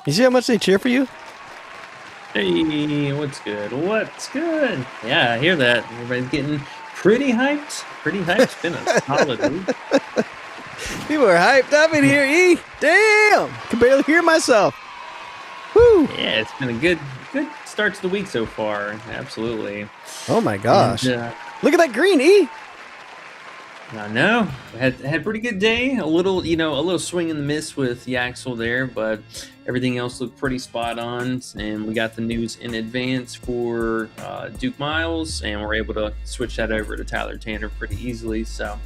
You see how much they cheer for you? Hey, what's good? What's good? Yeah, I hear that. Everybody's getting pretty hyped. Pretty hyped. It's been a solid week. People are hyped up in here, E. Damn! Can barely hear myself. Woo! Yeah, it's been a good start to the week so far. Absolutely. Oh my gosh. And, look at that green, E. I know. Had a pretty good day. A little swing and miss with Yaxel there, but everything else looked pretty spot on. And we got the news in advance for Duke Miles, and we're able to switch that over to Tyler Tanner pretty easily. So,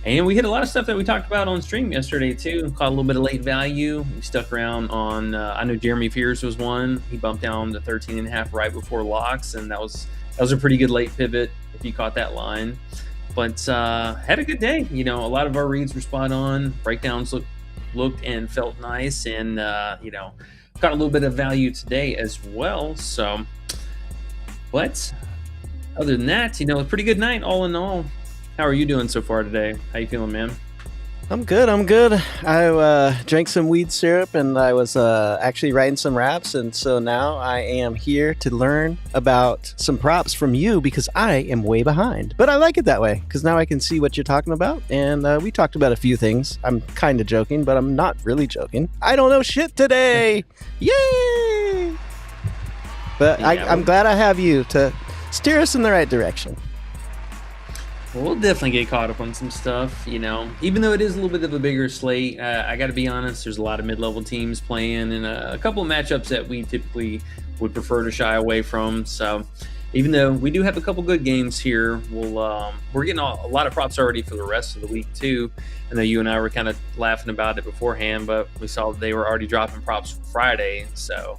and we hit a lot of stuff that we talked about on stream yesterday too. Caught a little bit of late value. We stuck around on. I know Jeremy Fears was one. He bumped down to 13.5 right before locks, and that was a pretty good late pivot if you caught that line. But had a good day. A lot of our reads were spot on. Breakdowns looked and felt nice, and got a little bit of value today as well. So, but other than that, a pretty good night all in all. How are you doing so far today? How you feeling, man? I'm good. I drank some weed syrup, and I was actually writing some raps, and so now I am here to learn about some props from you because I am way behind. But I like it that way because now I can see what you're talking about, and we talked about a few things. I'm kind of joking, but I'm not really joking. I don't know shit today. Yay! But yeah, I'm glad I have you to steer us in the right direction. We'll definitely get caught up on some stuff, even though it is a little bit of a bigger slate. I got to be honest, there's a lot of mid-level teams playing and a couple of matchups that we typically would prefer to shy away from. So even though we do have a couple good games here, we're getting a lot of props already for the rest of the week too. I know you and I were kind of laughing about it beforehand, but we saw that they were already dropping props for Friday. So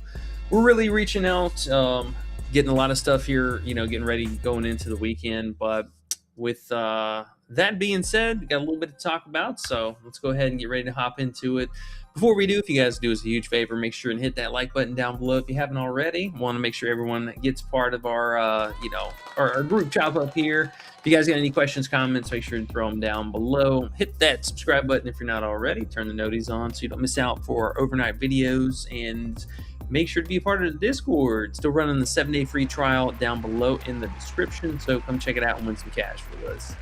we're really reaching out, getting a lot of stuff here, getting ready going into the weekend. But with that being said, we got a little bit to talk about, so let's go ahead and get ready to hop into it. Before we do, if you guys do us a huge favor, make sure and hit that like button down below if you haven't already. Want to make sure everyone gets part of our, our group chop up here. If you guys got any questions, comments, make sure to throw them down below. Hit that subscribe button if you're not already. Turn the noties on so you don't miss out for our overnight videos, and make sure to be a part of the Discord. Still running the 7-day free trial down below in the description. So come check it out and win some cash with us.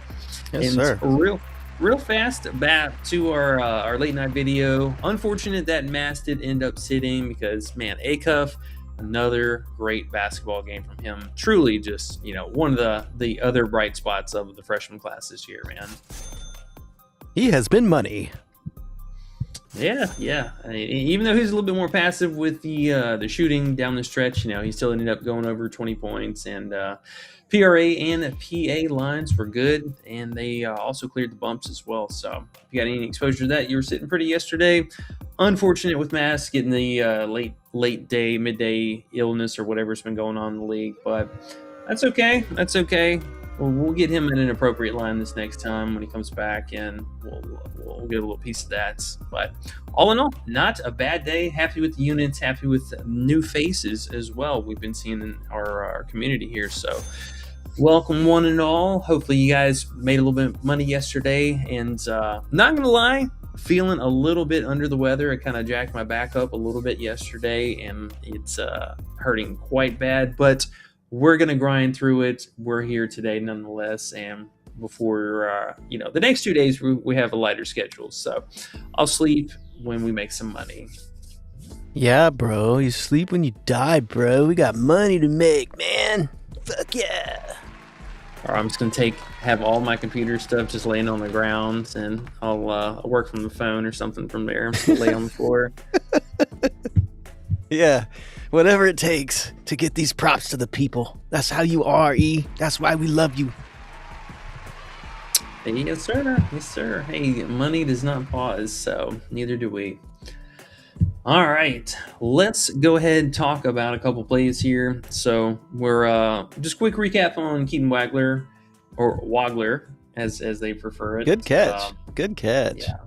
Yes, and sir. Real fast back to our late night video. Unfortunate that Mass did end up sitting because, man, Acuff, another great basketball game from him. Truly just, one of the other bright spots of the freshman class this year, man. He has been money. Yeah. Even though he's a little bit more passive with the shooting down the stretch, he still ended up going over 20 points, and PRA and PA lines were good, and they also cleared the bumps as well. So if you got any exposure to that, you were sitting pretty yesterday. Unfortunate with Mass getting the late day, midday illness or whatever's been going on in the league, but that's okay. We'll get him in an appropriate line this next time when he comes back, and we'll get a little piece of that. But all in all, not a bad day. Happy with the units, happy with new faces as well we've been seeing in our community here. So welcome one and all. Hopefully you guys made a little bit of money yesterday, and not gonna lie, feeling a little bit under the weather. It kind of jacked my back up a little bit yesterday, and it's hurting quite bad, but we're going to grind through it. We're here today nonetheless. And before, the next 2 days, we have a lighter schedule. So I'll sleep when we make some money. Yeah, bro. You sleep when you die, bro. We got money to make, man. Fuck yeah. Or I'm just going to have all my computer stuff just laying on the ground, and I'll work from the phone or something from there. Lay on the floor. Yeah. Whatever it takes to get these props to the people. That's how you are, E. That's why we love you. Yes, sir. Hey, money does not pause, so neither do we. All right, let's go ahead and talk about a couple plays here. So we're just quick recap on Keaton Wagler, or Wagler, as they prefer it. Good catch. Yeah.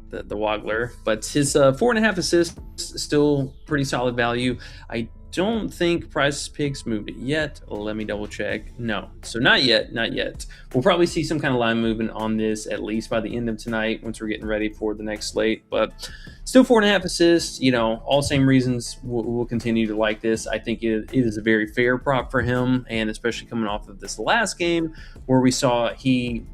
The Wagler, but his 4.5 assists still pretty solid value. I don't think Price Picks moved it yet. Let me double check. No, so not yet. We'll probably see some kind of line movement on this at least by the end of tonight once we're getting ready for the next slate. But still 4.5 assists. All same reasons. We'll continue to like this. I think it is a very fair prop for him, and especially coming off of this last game where we saw he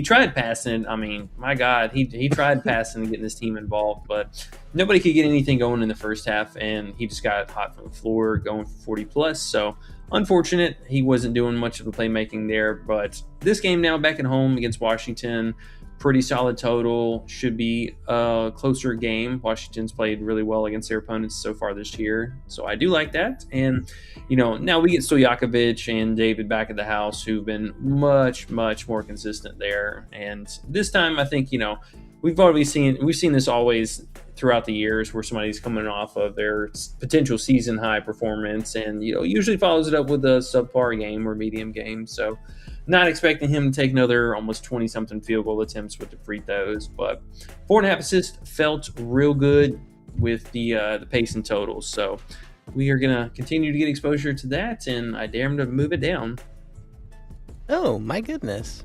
tried passing. I mean, my God, he tried passing and getting his team involved, but nobody could get anything going in the first half, and he just got hot from the floor, going for 40 plus. So unfortunate, he wasn't doing much of the playmaking there. But this game now back at home against Washington, pretty solid total. Should be a closer game. Washington's played really well against their opponents so far this year, so I do like that. And now we get Stojakovic and David back at the house, who've been much more consistent there. And this time, I think we've seen this always throughout the years where somebody's coming off of their potential season high performance and usually follows it up with a subpar game or medium game. So not expecting him to take another almost 20-something field goal attempts with the free throws, but 4.5 assists felt real good with the pace and totals. So we are going to continue to get exposure to that, and I dare him to move it down. Oh, my goodness.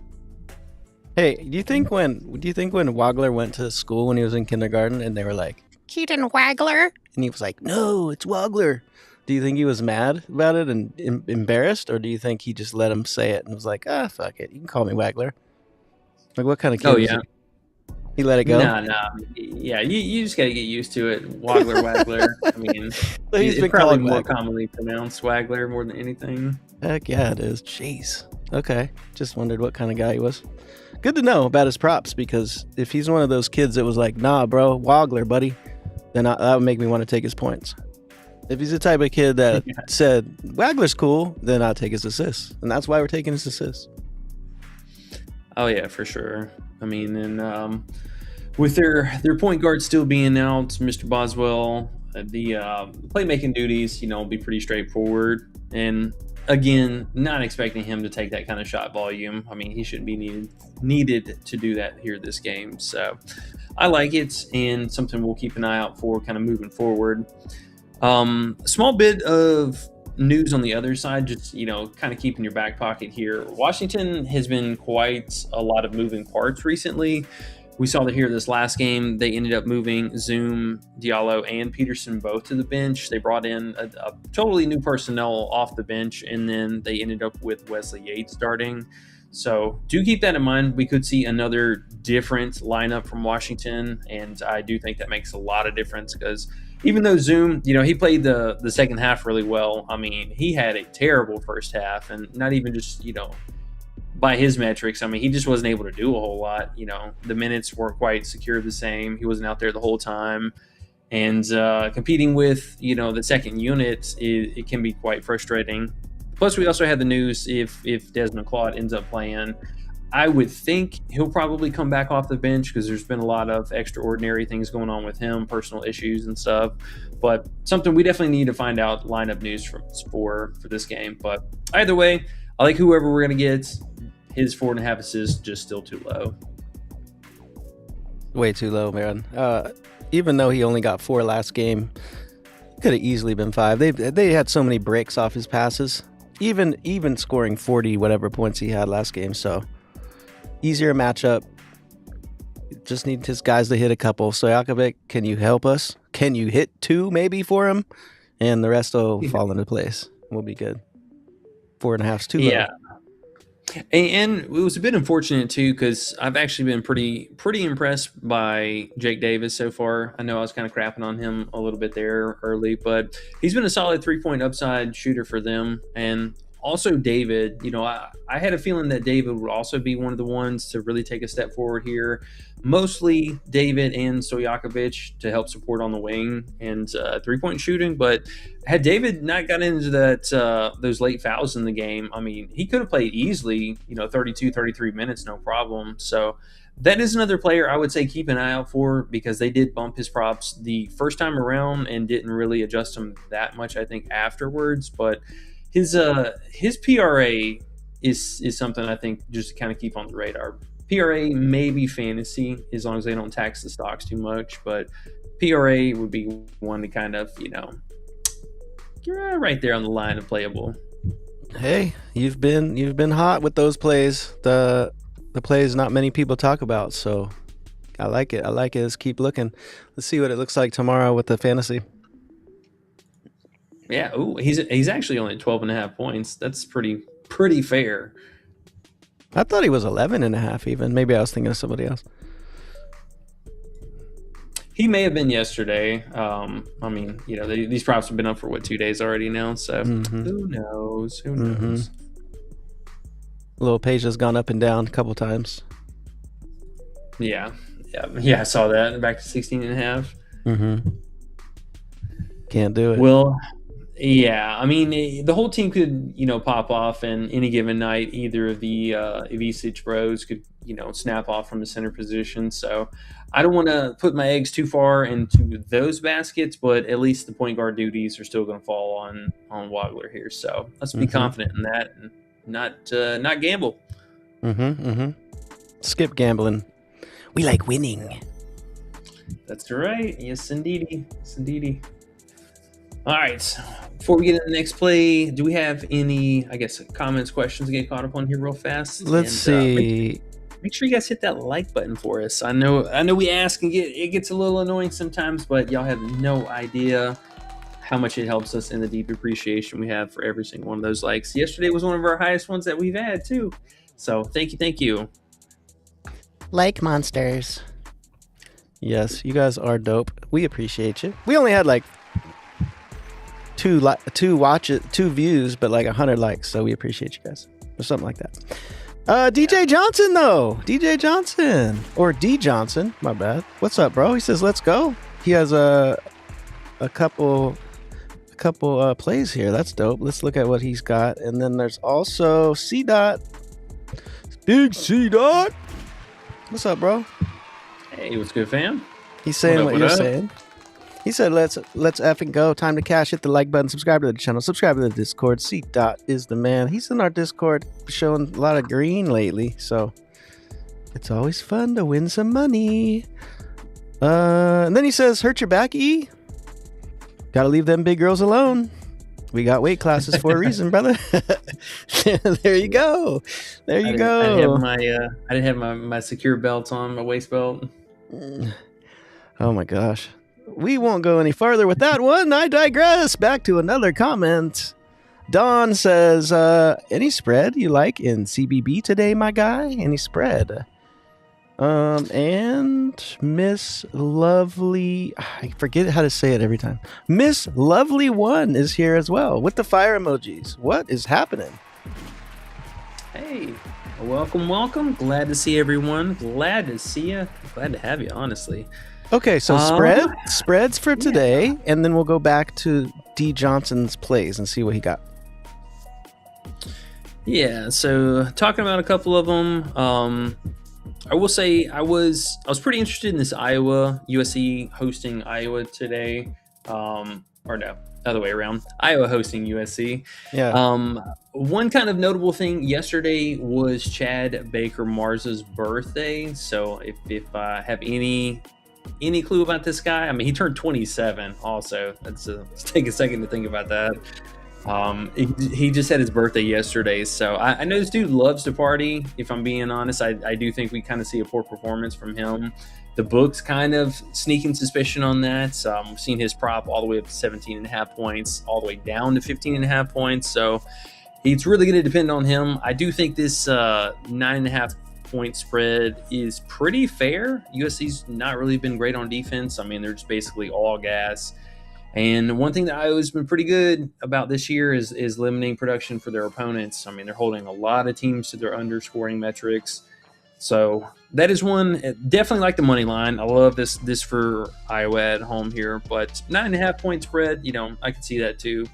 Hey, do you think when Wagler went to school when he was in kindergarten and they were like, Keaton Wagler? And he was like, no, it's Wagler. Do you think he was mad about it and embarrassed, or do you think he just let him say it and was like, fuck it, you can call me Wagler? Like, what kind of kid was he let it go? Nah. Yeah, you just got to get used to it. Wagler. I mean, so he's been probably more commonly pronounced Wagler more than anything. Heck yeah, it is. Jeez. Okay, just wondered what kind of guy he was. Good to know about his props, because if he's one of those kids that was like, nah, bro, Wagler, buddy, then that would make me want to take his points. If he's the type of kid that said, Wagler's cool, then I'll take his assists. And that's why we're taking his assists. Oh, yeah, for sure. I mean, and with their point guard still being out, Mr. Boswell, the playmaking duties, will be pretty straightforward. And again, not expecting him to take that kind of shot volume. I mean, he shouldn't be needed to do that here this game. So I like it, and something we'll keep an eye out for kind of moving forward. Small bit of news on the other side, just kind of keep in your back pocket here. Washington has been quite a lot of moving parts recently. We saw that here this last game. They ended up moving Zoom, Diallo, and Peterson both to the bench. They brought in a totally new personnel off the bench, and then they ended up with Wesley Yates starting. So do keep that in mind. We could see another different lineup from Washington, and I do think that makes a lot of difference, because even though Zoom, he played the second half really well. I mean, he had a terrible first half, and not even just, by his metrics. I mean, he just wasn't able to do a whole lot. The minutes weren't quite secure the same. He wasn't out there the whole time. And competing with, the second unit, it can be quite frustrating. Plus, we also had the news if Desmond Claude ends up playing, I would think he'll probably come back off the bench, because there's been a lot of extraordinary things going on with him, personal issues and stuff. But something we definitely need to find out lineup news for this game. But either way, I like whoever we're going to get. His 4.5 assists just still too low. Way too low, man. Even though he only got 4 last game, could have easily been 5. They had so many breaks off his passes. Even scoring 40 whatever points he had last game. So easier matchup. Just need his guys to hit a couple. Stojakovic, can you help us? Can you hit 2 maybe for him? And the rest will fall into place. We'll be good. 4.5's too low. Yeah. And it was a bit unfortunate too, because I've actually been pretty impressed by Jake Davis so far. I know I was kind of crapping on him a little bit there early, but he's been a solid 3-point upside shooter for them. And also David, I had a feeling that David would also be one of the ones to really take a step forward here. Mostly David and Stojakovic to help support on the wing and 3-point shooting. But had David not gotten into those late fouls in the game, I mean, he could have played easily, 32, 33 minutes, no problem. So that is another player I would say keep an eye out for, because they did bump his props the first time around and didn't really adjust him that much, I think, afterwards. But his PRA is something I think just to kind of keep on the radar. PRA may be fantasy as long as they don't tax the stocks too much, but PRA would be one to kind of, right there on the line of playable. Hey, you've been hot with those plays. The plays not many people talk about. So I like it. Let's keep looking. Let's see what it looks like tomorrow with the fantasy. Yeah. Ooh, he's actually only 12.5 points. That's pretty fair. I thought he was 11.5 even. Maybe I was thinking of somebody else. He may have been yesterday. I mean, these props have been up for 2 days already now. So who knows? Who knows? Little page has gone up and down a couple times. Yeah. I saw that back to 16.5. Can't do it. Well, yeah. I mean, the whole team could, pop off, and any given night, either of the Ivisic bros could, snap off from the center position. So I don't want to put my eggs too far into those baskets, but at least the point guard duties are still going to fall on Wagler here. So let's be confident in that and not gamble. Skip gambling. We like winning. That's right. Yes, indeedy. All right. Before we get into the next play, do we have any, comments, questions to get caught up on here real fast? Let's see. Make sure you guys hit that like button for us. I know we ask and it gets a little annoying sometimes, but y'all have no idea how much it helps us in the deep appreciation we have for every single one of those likes. Yesterday was one of our highest ones that we've had too. So thank you. Like monsters. Yes, you guys are dope. We appreciate you. We only had like two views, but like 100 likes. So we appreciate you guys, or something like that. DJ Johnson though. DJ Johnson or D Johnson. My bad. What's up, bro? He says let's go. He has a couple plays here. That's dope. Let's look at what he's got. And then there's also C Dot. Big C Dot. What's up, bro? Hey, what's good, fam? He's saying what you're saying. He said, let's effing go. Time to cash. Hit the like button. Subscribe to the channel. Subscribe to the Discord. C Dot is the man. He's in our Discord, showing a lot of green lately. So it's always fun to win some money. And then he says, hurt your back, E? Gotta leave them big girls alone. We got weight classes for a reason, brother. There you go. I didn't have my secure belt on, my waist belt. Oh my gosh. We won't go any farther with that one. I digress. Back to another comment. Don says, any spread you like in CBB today, my guy? Any spread? And Miss Lovely, I forget how to say it every time. Miss Lovely 1 is here as well with the fire emojis. What is happening? Hey, welcome. Glad to see everyone. Glad to see you. Glad to have you, honestly. Okay, so spreads for today, and then we'll go back to D Johnson's plays and see what he got. Yeah, so talking about a couple of them. I will say I was pretty interested in this USC hosting Iowa today. Or no, other way around. Iowa hosting USC. Yeah. One kind of notable thing yesterday was Chad Baker Marza's birthday. So if I have any clue about this guy, I mean, he turned 27 also. Let's take a second to think about that. He just had his birthday yesterday, so I know this dude loves to party. If I'm being honest, I do think we kind of see a poor performance from him. The book's kind of sneaking suspicion on that. We've seen his prop all the way up to 17.5 points, all the way down to 15.5 points. So it's really going to depend on him. I do think this 9.5 point spread is pretty fair. USC's not really been great on defense. I mean, they're just basically all gas. And one thing that Iowa's been pretty good about this year is limiting production for their opponents. I mean, they're holding a lot of teams to their underscoring metrics. So that is one. Definitely like the money line. I love this for Iowa at home here. But 9.5 point spread, I can see that too.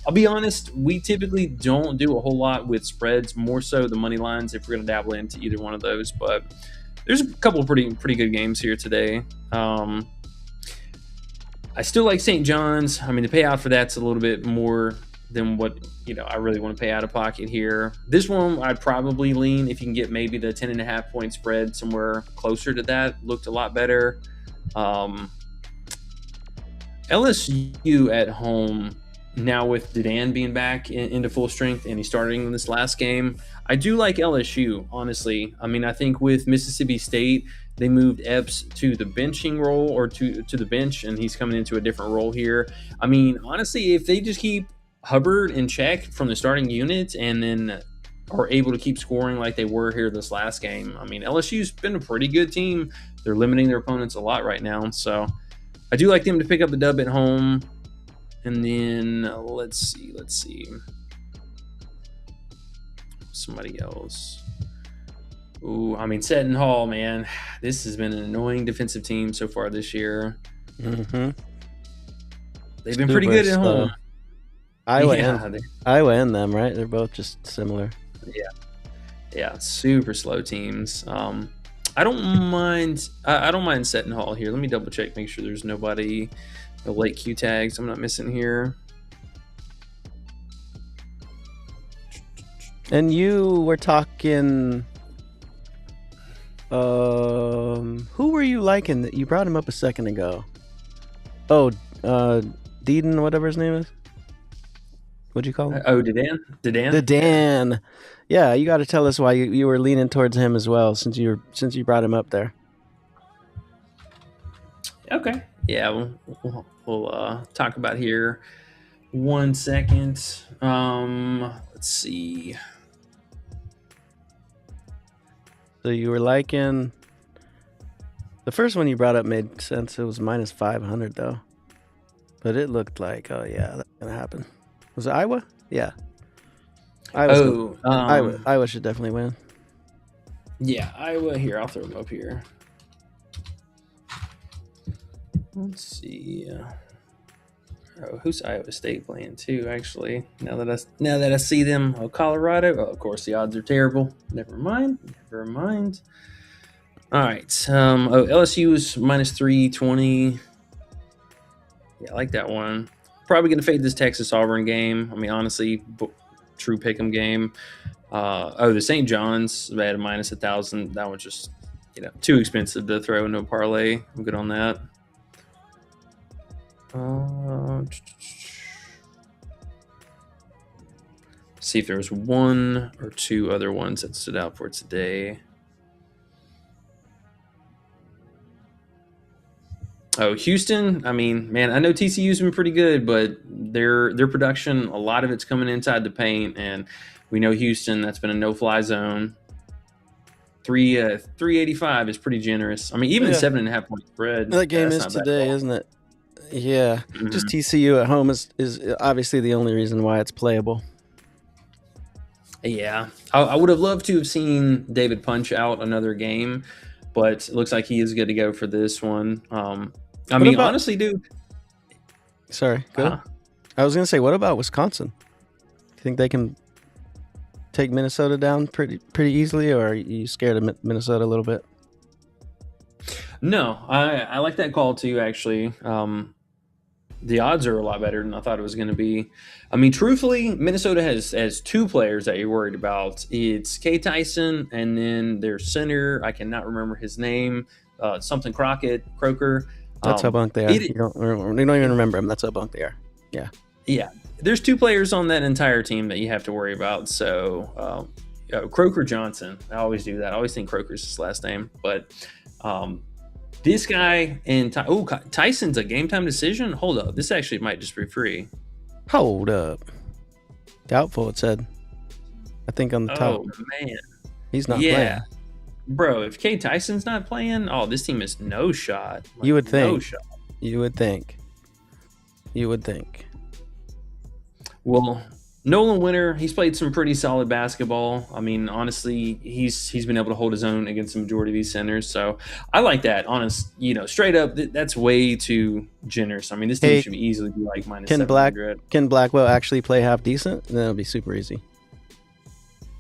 I'll be honest, we typically don't do a whole lot with spreads, more so the money lines if we're going to dabble into either one of those. But there's a couple of pretty good games here today. I still like St. John's. I mean, the payout for that's a little bit more than what, I really want to pay out of pocket here. This one, I'd probably lean if you can get maybe the 10.5 point spread somewhere closer to that. Looked a lot better. LSU at home now with Dedan being back into full strength and he's starting this last game, I do like LSU, honestly. I mean, I think with Mississippi State, they moved Epps to the benching role or to the bench, and he's coming into a different role here. I mean, honestly, if they just keep Hubbard in check from the starting unit and then are able to keep scoring like they were here this last game, I mean, LSU's been a pretty good team. They're limiting their opponents a lot right now. So I do like them to pick up the dub at home. And then let's see. Somebody else. Ooh, I mean, Seton Hall, man. This has been an annoying defensive team so far this year. Mm-hmm. They've been pretty good at home. Iowa and them, right? They're both just similar. Yeah, super slow teams. I don't mind Seton Hall here. Let me double check, make sure there's nobody, no late Q tags I'm not missing here. And you were talking. Who were you liking? You brought him up a second ago. Oh, Dedan, whatever his name is. What'd you call him? Dedan. Dedan. Yeah, you got to tell us why you were leaning towards him as well, since you brought him up there. Okay. Yeah, we'll talk about here. 1 second. Let's see. So you were liking the first one you brought up made sense. It was minus 500 though, but it looked like, oh yeah, that's gonna happen. Was it Iowa? Yeah. Iowa should definitely win. Yeah, Iowa. Here, I'll throw them up here. Let's see. Who's Iowa State playing too? Actually, now that I see them, Colorado. Oh, of course, the odds are terrible. Never mind. All right. LSU is minus 320. Yeah, I like that one. Probably going to fade this Texas Auburn game. I mean, honestly, true pick'em game. The St. John's, they had a minus 1,000. That one's just too expensive to throw into a parlay. I'm good on that. See if there was one or two other ones that stood out for today. Oh, Houston. I mean, man, I know TCU's been pretty good, but their production, a lot of it's coming inside the paint, and we know Houston, that's been a no-fly zone. 385 is pretty generous. I mean, even 7.5 point spread. That game is today, isn't it? Yeah, just TCU at home is obviously the only reason why it's playable. Yeah, I would have loved to have seen David punch out another game, but it looks like he is good to go for this one. Honestly, dude. Sorry, go. I was going to say, what about Wisconsin? Do you think they can take Minnesota down pretty easily, or are you scared of Minnesota a little bit? No, I like that call too, actually. The odds are a lot better than I thought it was going to be. I mean, truthfully, Minnesota has two players that you're worried about. It's K. Tyson, and then their center, I cannot remember his name, something Croker. That's how bunk they are. You don't even remember him. That's how bunk they are. Yeah. Yeah. There's two players on that entire team that you have to worry about. So, Croker Johnson. I always do that. I always think Croker's his last name. But this guy and Tyson's a game time decision? Hold up. This actually might just be free. Hold up. Doubtful, it said. I think on the top. Oh, man. He's not playing. Bro, if K. Tyson's not playing, this team is no shot. You would think. No shot. You would think. Well, Nolan Winter, he's played some pretty solid basketball. I mean, honestly, he's been able to hold his own against the majority of these centers. So I like that. Straight up, that's way too generous. I mean, this team should easily be like minus 700. Can Blackwell actually play half decent? Then it'll be super easy.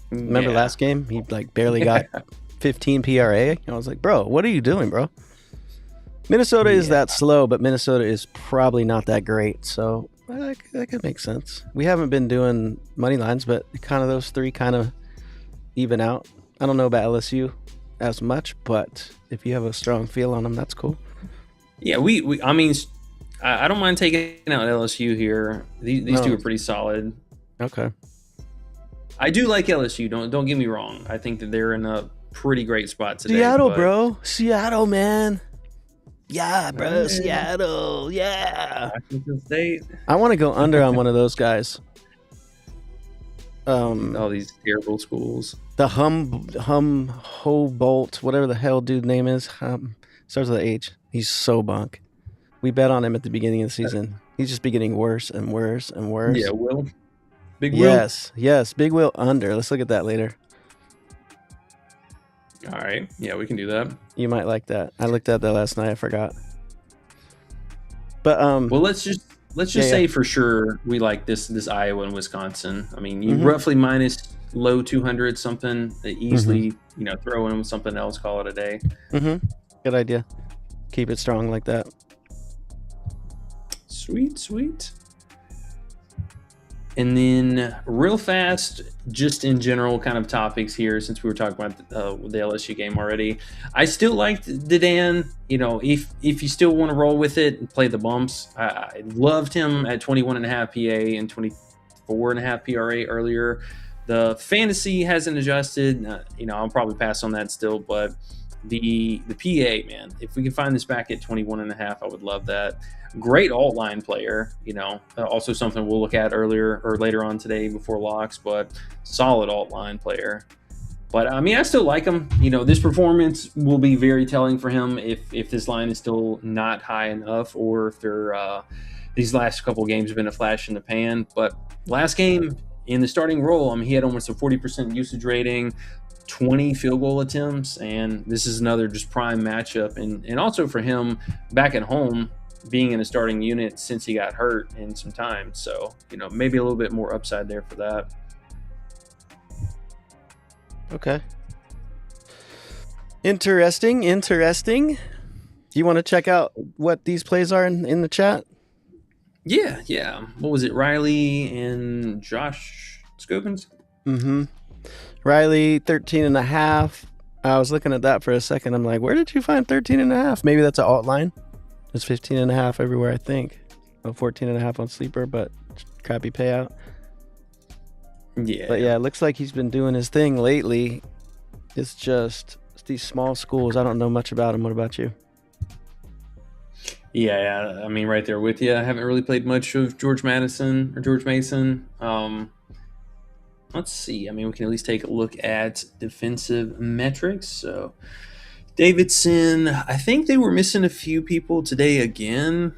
Remember last game? He barely got 15 PRA. I was like, bro, what are you doing, bro? Minnesota is that slow, but Minnesota is probably not that great. So that could make sense. We haven't been doing money lines, but kind of those three kind of even out. I don't know about LSU as much, but if you have a strong feel on them, that's cool. Yeah, I don't mind taking out LSU here. These two are pretty solid. Okay. I do like LSU. Don't get me wrong. I think that they're in a pretty great spot today. Seattle, bro. Seattle, man. Yeah, bro. Seattle. Yeah. Washington State. I want to go under on one of those guys. All these terrible schools. The Humboldt, whatever the hell dude name is. Starts with an H. He's so bunk. We bet on him at the beginning of the season. He's just be getting worse and worse and worse. Yeah, Will. Big Will. Yes. Big Will under. Let's look at that later. All right. Yeah, we can do that. You might like that. I looked at that last night. I forgot. But well, let's just say for sure we like this Iowa and Wisconsin. I mean, you roughly minus low 200 something. Easily, throw in something else. Call it a day. Good idea. Keep it strong like that. Sweet. And then real fast, just in general kind of topics here, since we were talking about the LSU game already. I still liked Dedan. If you still want to roll with it and play the bumps, I loved him at 21.5 PA and 24.5 PRA earlier. The fantasy hasn't adjusted. I'll probably pass on that still, but the PA, man, if we can find this back at 21.5, I would love that. Great alt line player, also something we'll look at earlier or later on today before locks, but solid alt line player. But I mean, I still like him. This performance will be very telling for him if this line is still not high enough, or if these last couple games have been a flash in the pan. But last game in the starting role, he had almost a 40% usage rating, 20 field goal attempts, and this is another just prime matchup. And also for him back at home, being in a starting unit since he got hurt in some time. So, maybe a little bit more upside there for that. Okay. Interesting. Do you want to check out what these plays are in the chat? Yeah. What was it? Riley and Josh Scopins? Riley, 13.5. I was looking at that for a second. I'm like, where did you find 13.5? Maybe that's an alt line. It's 15.5 everywhere, I think. 14.5 on sleeper, but crappy payout. Yeah. But yeah, it looks like he's been doing his thing lately. It's just these small schools. I don't know much about them. What about you? Yeah. I mean, right there with you. I haven't really played much of George Mason. Let's see. I mean, we can at least take a look at defensive metrics. So Davidson, I think they were missing a few people today again.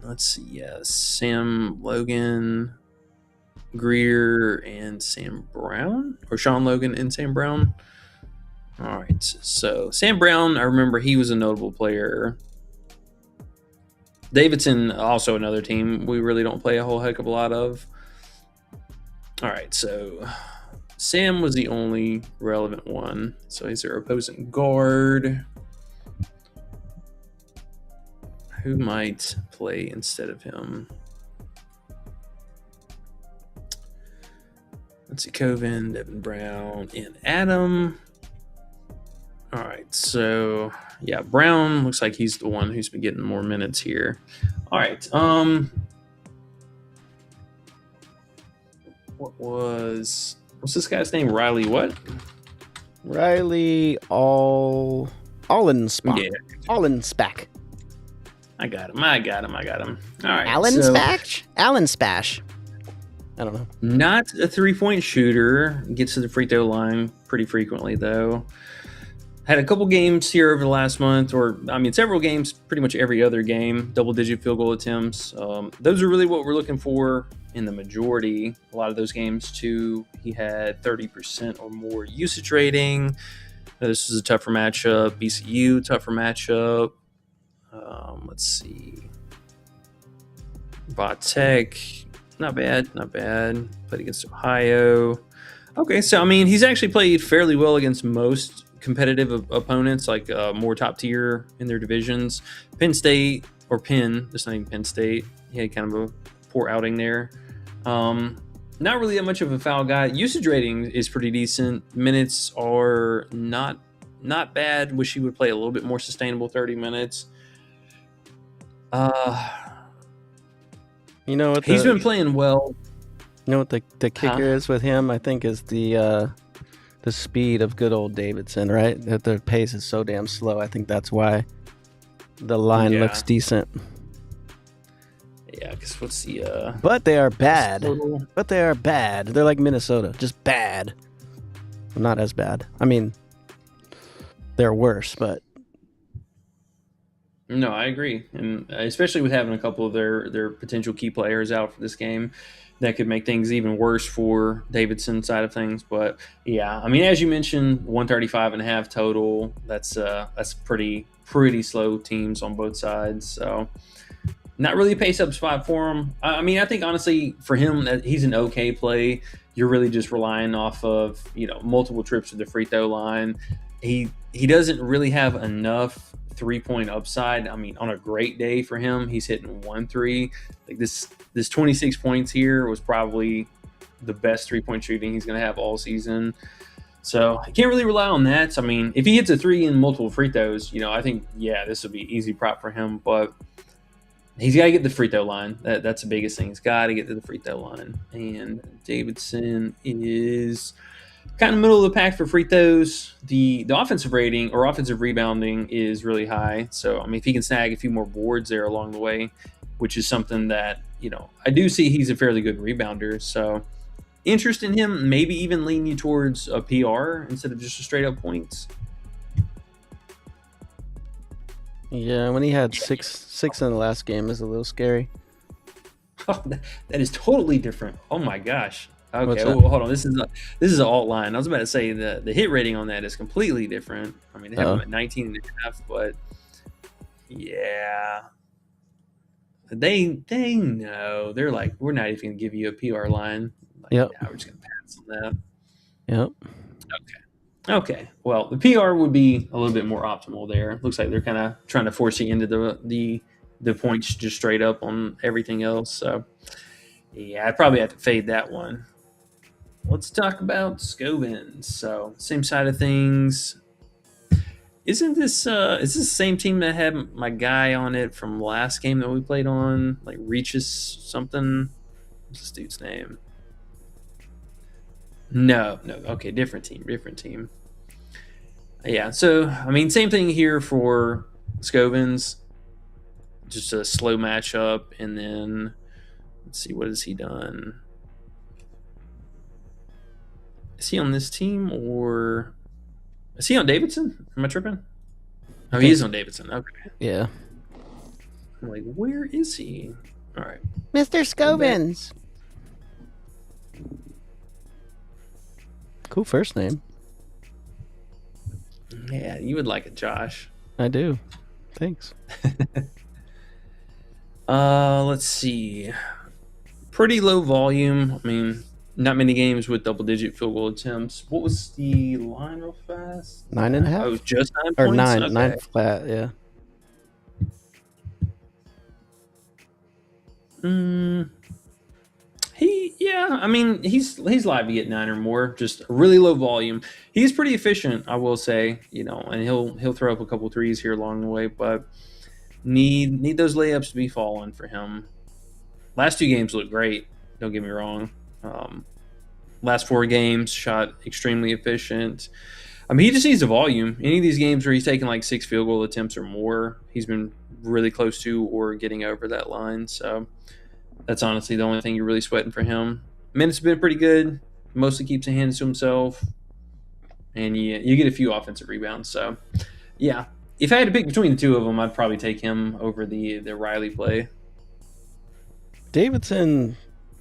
Let's see. Yeah, Sam Logan, Greer, and Sam Brown, or Sean Logan and Sam Brown. All right. So Sam Brown, I remember he was a notable player. Davidson, also another team we really don't play a whole heck of a lot of. All right. So Sam was the only relevant one. So he's their opposing guard. Who might play instead of him? Let's see. Coven, Devin Brown, and Adam. All right. So, yeah, Brown looks like he's the one who's been getting more minutes here. All right. What's this guy's name? Riley what? Riley Allenspach. Yeah. Allenspach. I got him. All right. Allenspach? Allenspach. I don't know. Not a three-point shooter. Gets to the free throw line pretty frequently, though. Had a couple games here over the last month, several games, pretty much every other game, double-digit field goal attempts. Those are really what we're looking for in the majority. A lot of those games, too, he had 30% or more usage rating. This is a tougher matchup. BCU, tougher matchup. Let's see. Tech, not bad. Played against Ohio. Okay, so, he's actually played fairly well against most competitive opponents, like more top tier in their divisions. Penn State, or Penn, that's not even Penn State. He had kind of a poor outing there. Not really that much of a foul guy. Usage rating is pretty decent. Minutes are not bad. Wish he would play a little bit more sustainable 30 minutes. You know what He's been playing well. You know what the kicker is with him? I think is the speed of good old Davidson, right? That the pace is so damn slow. I think that's why the line looks decent. Yeah, because what's the... But they are bad. But they are bad. They're like Minnesota. Just bad. Well, not as bad. I mean, they're worse, but... No, I agree. And especially with having a couple of their potential key players out for this game, that could make things even worse for Davidson's side of things. But, yeah, I mean, as you mentioned, 135.5 total. That's pretty slow teams on both sides. So... not really a pace-up spot for him. I mean, I think, honestly, for him, that he's an okay play. You're really just relying off of, multiple trips to the free throw line. He doesn't really have enough three-point upside. I mean, on a great day for him, he's hitting 1-3. Like this 26 points here was probably the best three-point shooting he's going to have all season. So I can't really rely on that. So, I mean, if he hits a 3 in multiple free throws, I think, this would be easy prop for him. But he's got to get the free throw line. That's the biggest thing. He's got to get to the free throw line. And Davidson is kind of middle of the pack for free throws. The offensive rating or offensive rebounding is really high. So, I mean, if he can snag a few more boards there along the way, which is something that, I do see he's a fairly good rebounder. So, interest in him, maybe even lean you towards a PR instead of just a straight up points. Yeah, when he had six in the last game is a little scary. Oh, that is totally different. Oh my gosh. Okay, hold on. This is an alt line. I was about to say the hit rating on that is completely different. I mean, they have him at 19.5, but yeah, they know. They're like, we're not even gonna give you a PR line. Like, yep. We're just gonna pass on that. Yep. Okay. Well, the PR would be a little bit more optimal there. Looks like they're kind of trying to force you into the points just straight up on everything else. So, yeah, I'd probably have to fade that one. Let's talk about Scovins. So, same side of things. Isn't this is this the same team that had my guy on it from last game that we played on? Like Reaches something? What's this dude's name? No. Okay, different team. Yeah, so, I mean, same thing here for Scovins. Just a slow matchup, and then, let's see, what has he done? Is he on this team, or is he on Davidson? Am I tripping? Oh, he is on Davidson. Okay. Yeah. I'm like, where is he? All right. Mr. Scovins. Cool first name. Yeah, you would like it, Josh. I do. Thanks. Let's see. Pretty low volume. I mean, not many games with double-digit field goal attempts. What was the line real fast? 9.5? Oh, it was just 9 or points? 9. Okay. 9 flat, yeah. I mean, he's live to get 9 or more, just a really low volume. He's pretty efficient, I will say, and he'll throw up a couple threes here along the way, but need those layups to be falling for him. Last 2 games look great, don't get me wrong. Last 4 games shot extremely efficient. I mean, he just needs the volume. Any of these games where he's taking like 6 field goal attempts or more, he's been really close to or getting over that line. So that's honestly the only thing you're really sweating for him. Minutes have been pretty good. Mostly keeps the hands to himself. And you get a few offensive rebounds. So, yeah. If I had to pick between the two of them, I'd probably take him over the Riley play. Davidson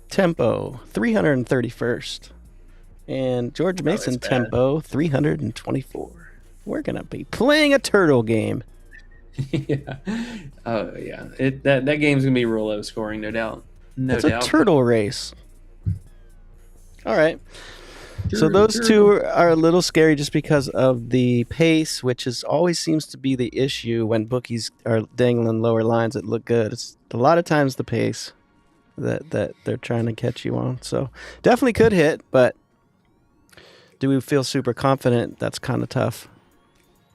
tempo, 331st. And George Mason tempo, 324. We're going to be playing a turtle game. Yeah. Oh, yeah. That game's going to be real low scoring, no doubt. It's a turtle race. All right. So those two are a little scary just because of the pace, which always seems to be the issue when bookies are dangling lower lines that look good. It's a lot of times the pace that they're trying to catch you on. So definitely could hit, but do we feel super confident? That's kind of tough.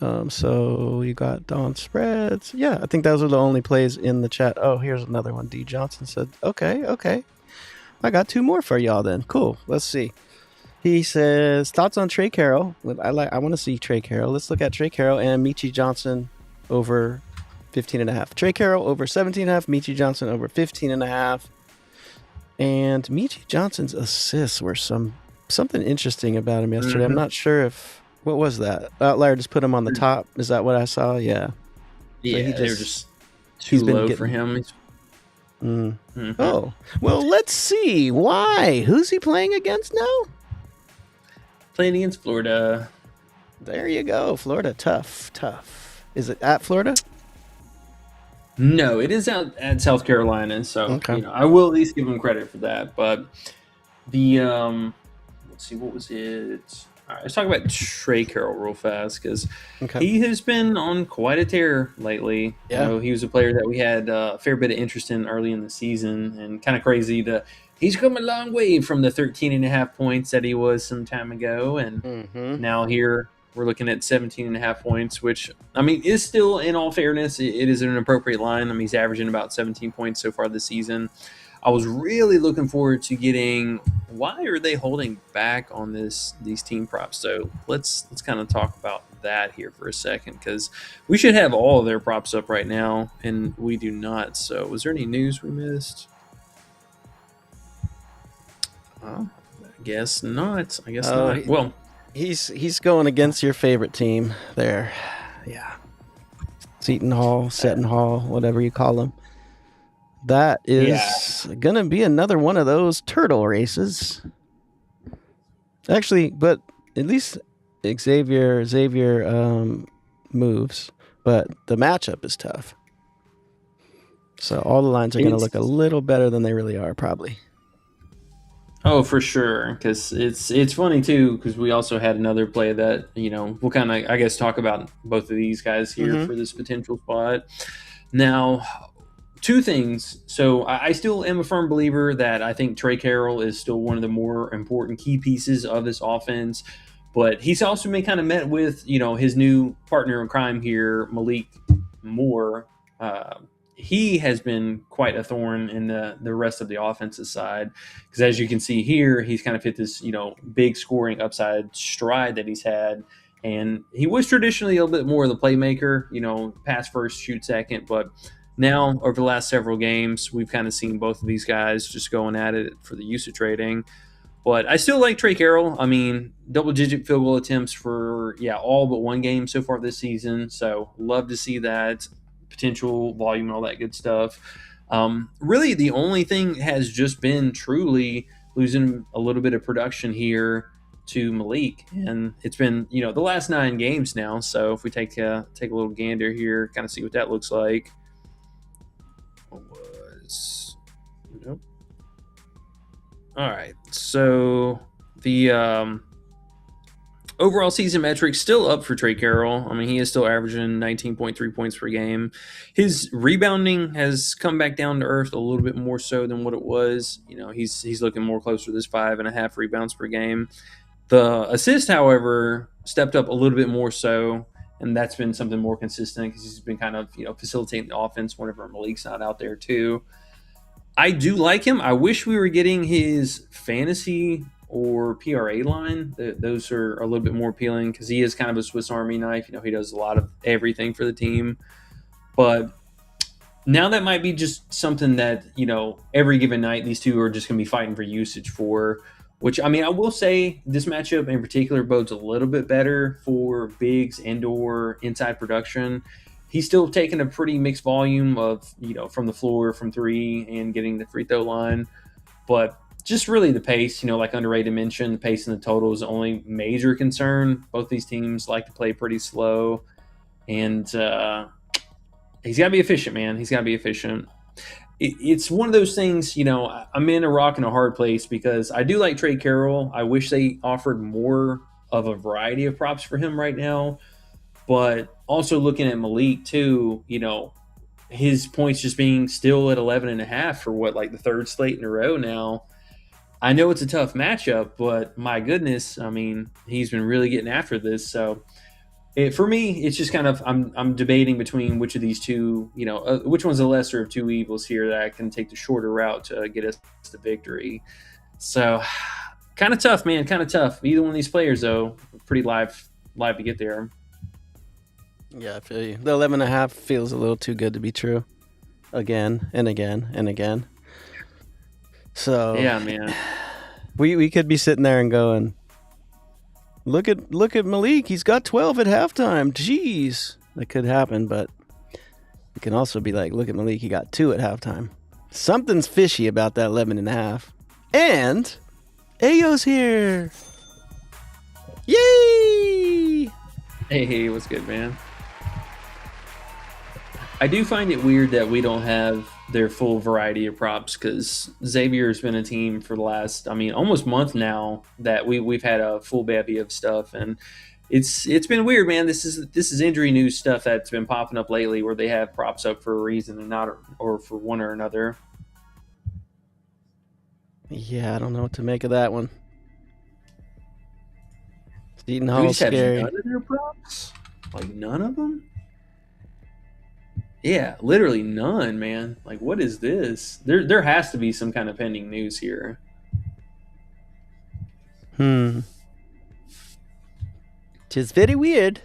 So you got Don spreads. Yeah, I think those are the only plays in the chat. Oh, here's another one. D Johnson said, okay. I got 2 more for y'all then. Cool. Let's see. He says, thoughts on Trey Carroll. I want to see Trey Carroll. Let's look at Trey Carroll and Michi Johnson over 15.5. Trey Carroll over 17.5. Michi Johnson over 15.5. And Michi Johnson's assists were something interesting about him yesterday. I'm not sure if, what was that? Outlier just put him on the top. Is that what I saw? Yeah. Yeah, they were just too low for him. Oh, well, let's see. Why? Who's he playing against now? Playing against Florida. There you go. Florida, tough. Is it at Florida? No, it is out at South Carolina. So, I will at least give him credit for that. But the, let's see, what was it? All right, let's talk about Trey Carroll real fast because he has been on quite a tear lately. Yeah. He was a player that we had a fair bit of interest in early in the season, and kind of crazy he's come a long way from the 13.5 points that he was some time ago. And now here we're looking at 17.5 points, which, I mean, is still, in all fairness, it is an appropriate line. I mean, he's averaging about 17 points so far this season. I was really looking forward to getting why are they holding back on these team props. So let's kind of talk about that here for a second, because we should have all of their props up right now, and we do not. So was there any news we missed? I guess not. Not. Well, he's going against your favorite team there. Yeah. Seton Hall, whatever you call them. That is going to be another one of those turtle races. Actually, but at least Xavier moves, but the matchup is tough. So all the lines are going to look a little better than they really are, probably. Oh, for sure, because it's funny, too, because we also had another play that, we'll kind of, I guess, talk about both of these guys here for this potential spot. Now, 2 things. So I still am a firm believer that I think Trey Carroll is still one of the more important key pieces of this offense, but he's also been kind of met with, his new partner in crime here, Malik Moore. He has been quite a thorn in the rest of the offensive side, because as you can see here, he's kind of hit this, big scoring upside stride that he's had. And he was traditionally a little bit more of the playmaker, pass first, shoot second, but now, over the last several games, we've kind of seen both of these guys just going at it for the usage rating. But I still like Trey Carroll. I mean, double-digit field goal attempts for, all but 1 game so far this season. So, love to see that potential volume and all that good stuff. Really, the only thing has just been truly losing a little bit of production here to Malik. And it's been, the last 9 games now. So, if we take a little gander here, kind of see what that looks like. Nope. All right, so the overall season metrics still up for Trey Carroll. I mean, he is still averaging 19.3 points per game. His rebounding has come back down to earth a little bit more so than what it was. He's looking more closer to this 5.5 rebounds per game. The assist, however, stepped up a little bit more so, and that's been something more consistent because he's been kind of, facilitating the offense whenever Malik's not out there too. I do like him. I wish we were getting his fantasy or PRA line. Those are a little bit more appealing because he is kind of a Swiss Army knife. He does a lot of everything for the team. But now that might be just something that, every given night these two are just going to be fighting for usage for. Which, I mean, I will say this matchup in particular bodes a little bit better for bigs and/or inside production. He's still taking a pretty mixed volume of, from the floor, from 3, and getting the free throw line. But just really the pace, like Underrated mentioned, the pace and the total is the only major concern. Both these teams like to play pretty slow. And he's got to be efficient, man. He's got to be efficient. It's one of those things, I'm in a rock and a hard place because I do like Trey Carroll. I wish they offered more of a variety of props for him right now. But also looking at Malik too, his points just being still at 11.5 for the 3rd slate in a row now. I know it's a tough matchup, but my goodness, I mean, he's been really getting after this. So For me, it's just kind of I'm debating between which of these two, which one's the lesser of two evils here that I can take the shorter route to get us the victory. So, kind of tough, man. Kind of tough. Either one of these players, though, pretty live to get there. Yeah, I feel you. The 11.5 feels a little too good to be true. Again and again and again. So yeah, man, we could be sitting there and going, look at Malik. He's got 12 at halftime. Jeez, that could happen. But we can also be like, look at Malik. He got 2 at halftime. Something's fishy about that 11.5. And Ayo's here. Yay! hey, what's good, man? I do find it weird that we don't have their full variety of props because Xavier's been a team for the last, almost month now that we've had a full bevy of stuff, and it's been weird, man. This is injury news stuff that's been popping up lately, where they have props up for a reason and not, or for one or another. Yeah, I don't know what to make of that one. Seton We Hall's just have scary. none of their props, like none of them. Yeah, literally none, man. Like, what is this? There has to be some kind of pending news here. Tis very weird.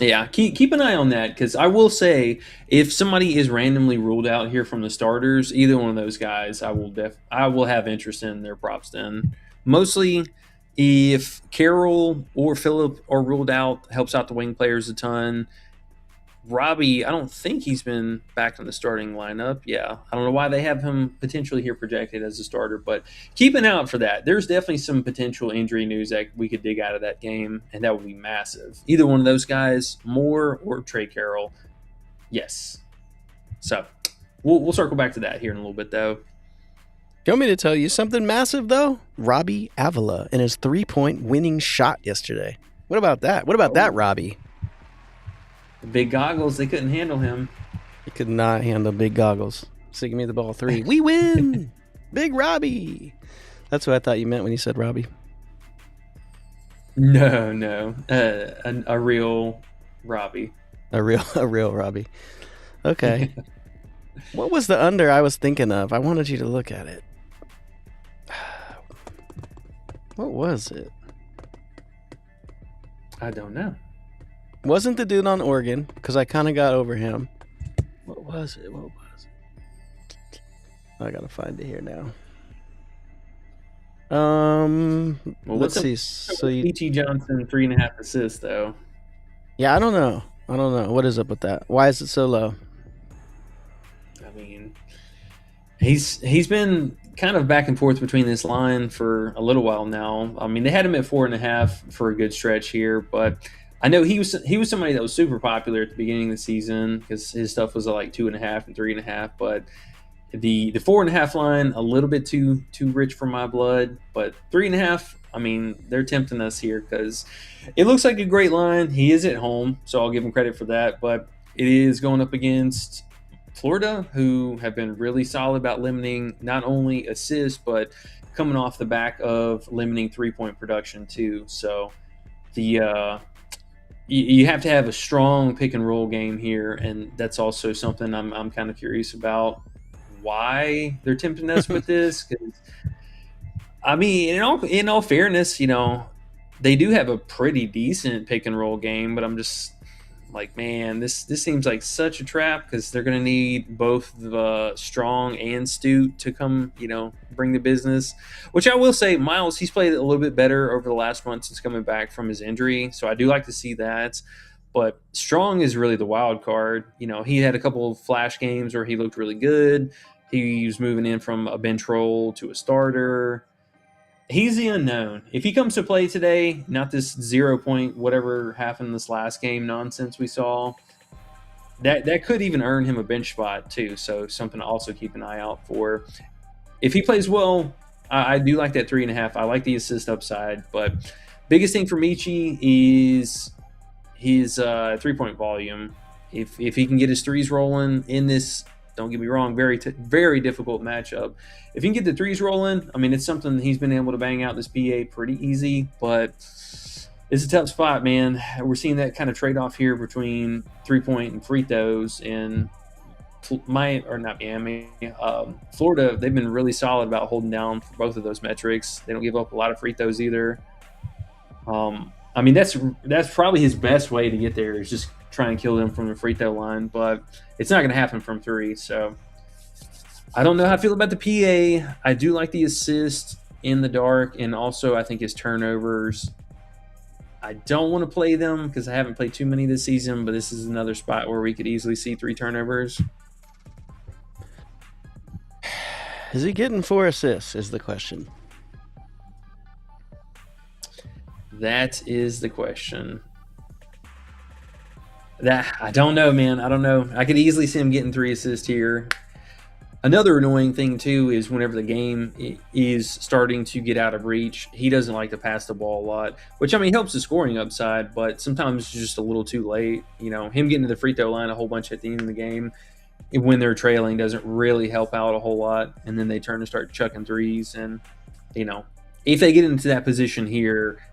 Yeah, keep an eye on that, because I will say, if somebody is randomly ruled out here from the starters, either one of those guys, I will have interest in their props then. Mostly, if Carroll or Phillip are ruled out, helps out the wing players a ton. Robbie, I don't think he's been back in the starting lineup. Yeah, I don't know why they have him potentially here projected as a starter, but keep an eye out for that. There's definitely some potential injury news that we could dig out of that game, and that would be massive. Either one of those guys, Moore or Trey Carroll. Yes. So we'll circle back to that here in a little bit, though. You want me to tell you something massive, though? Robbie Avila and his 3-point winning shot yesterday. What about that? What about that, Robbie? Big goggles, they couldn't handle him. He could not handle big goggles. So give me the ball 3. We win! Big Robbie! That's what I thought you meant when you said Robbie. No. A real Robbie. A real Robbie. Okay. What was the under I was thinking of? I wanted you to look at it. What was it? I don't know. Wasn't the dude on Oregon, because I kind of got over him. What was it? I gotta find it here now. Let's see. So P.T. Johnson 3.5 assists though. Yeah, I don't know. What is up with that? Why is it so low? I mean, he's been kind of back and forth between this line for a little while now. I mean, they had him at 4.5 for a good stretch here, but I know he was somebody that was super popular at the beginning of the season because his stuff was like 2.5 and 3.5. But the 4.5 line, a little bit too rich for my blood. But 3.5, I mean, they're tempting us here because it looks like a great line. He is at home, so I'll give him credit for that. But it is going up against Florida, who have been really solid about limiting not only assists, but coming off the back of limiting 3-point production too. So you have to have a strong pick and roll game here, and that's also something I'm kind of curious about why they're tempting us with this. Because I mean, in all fairness, they do have a pretty decent pick and roll game, but I'm just like, man, this seems like such a trap because they're going to need both the Strong and Stute to come, bring the business. Which I will say, Miles, he's played a little bit better over the last month since coming back from his injury, so I do like to see that. But Strong is really the wild card. He had a couple of flash games where he looked really good. He was moving in from a bench role to a starter. He's the unknown. If he comes to play today, not this 0 point whatever happened this last game nonsense we saw, that could even earn him a bench spot too. So something to also keep an eye out for. If he plays well, I do like that 3.5. I like the assist upside, but biggest thing for Michi is his 3-point volume. If he can get his threes rolling in this, don't get me wrong, very difficult matchup. If he can get the threes rolling, I mean, it's something he's been able to bang out this PA pretty easy, but It's a tough spot, man. We're seeing that kind of trade off here between 3-point and free throws, and Miami, Florida. They've been really solid about holding down for both of those metrics. They don't give up a lot of free throws either. I mean, that's probably his best way to get there is just try and kill them from the free throw line, but it's not going to happen from three. So I don't know how I feel about the PA. I do like the assist in the dark, and also I think his turnovers. I don't want to play them because I haven't played too many this season, but this is another spot where we could easily see 3 turnovers. Is he getting 4 assists is the question. That is the question. That I don't know, man. I don't know. I could easily see him getting 3 assists here. Another annoying thing, too, is whenever the game is starting to get out of reach, he doesn't like to pass the ball a lot, which, I mean, helps the scoring upside, but sometimes it's just a little too late. You know, him getting to the free throw line a whole bunch at the end of the game when they're trailing doesn't really help out a whole lot, and then they turn to start chucking threes. And, you know, if they get into that position here,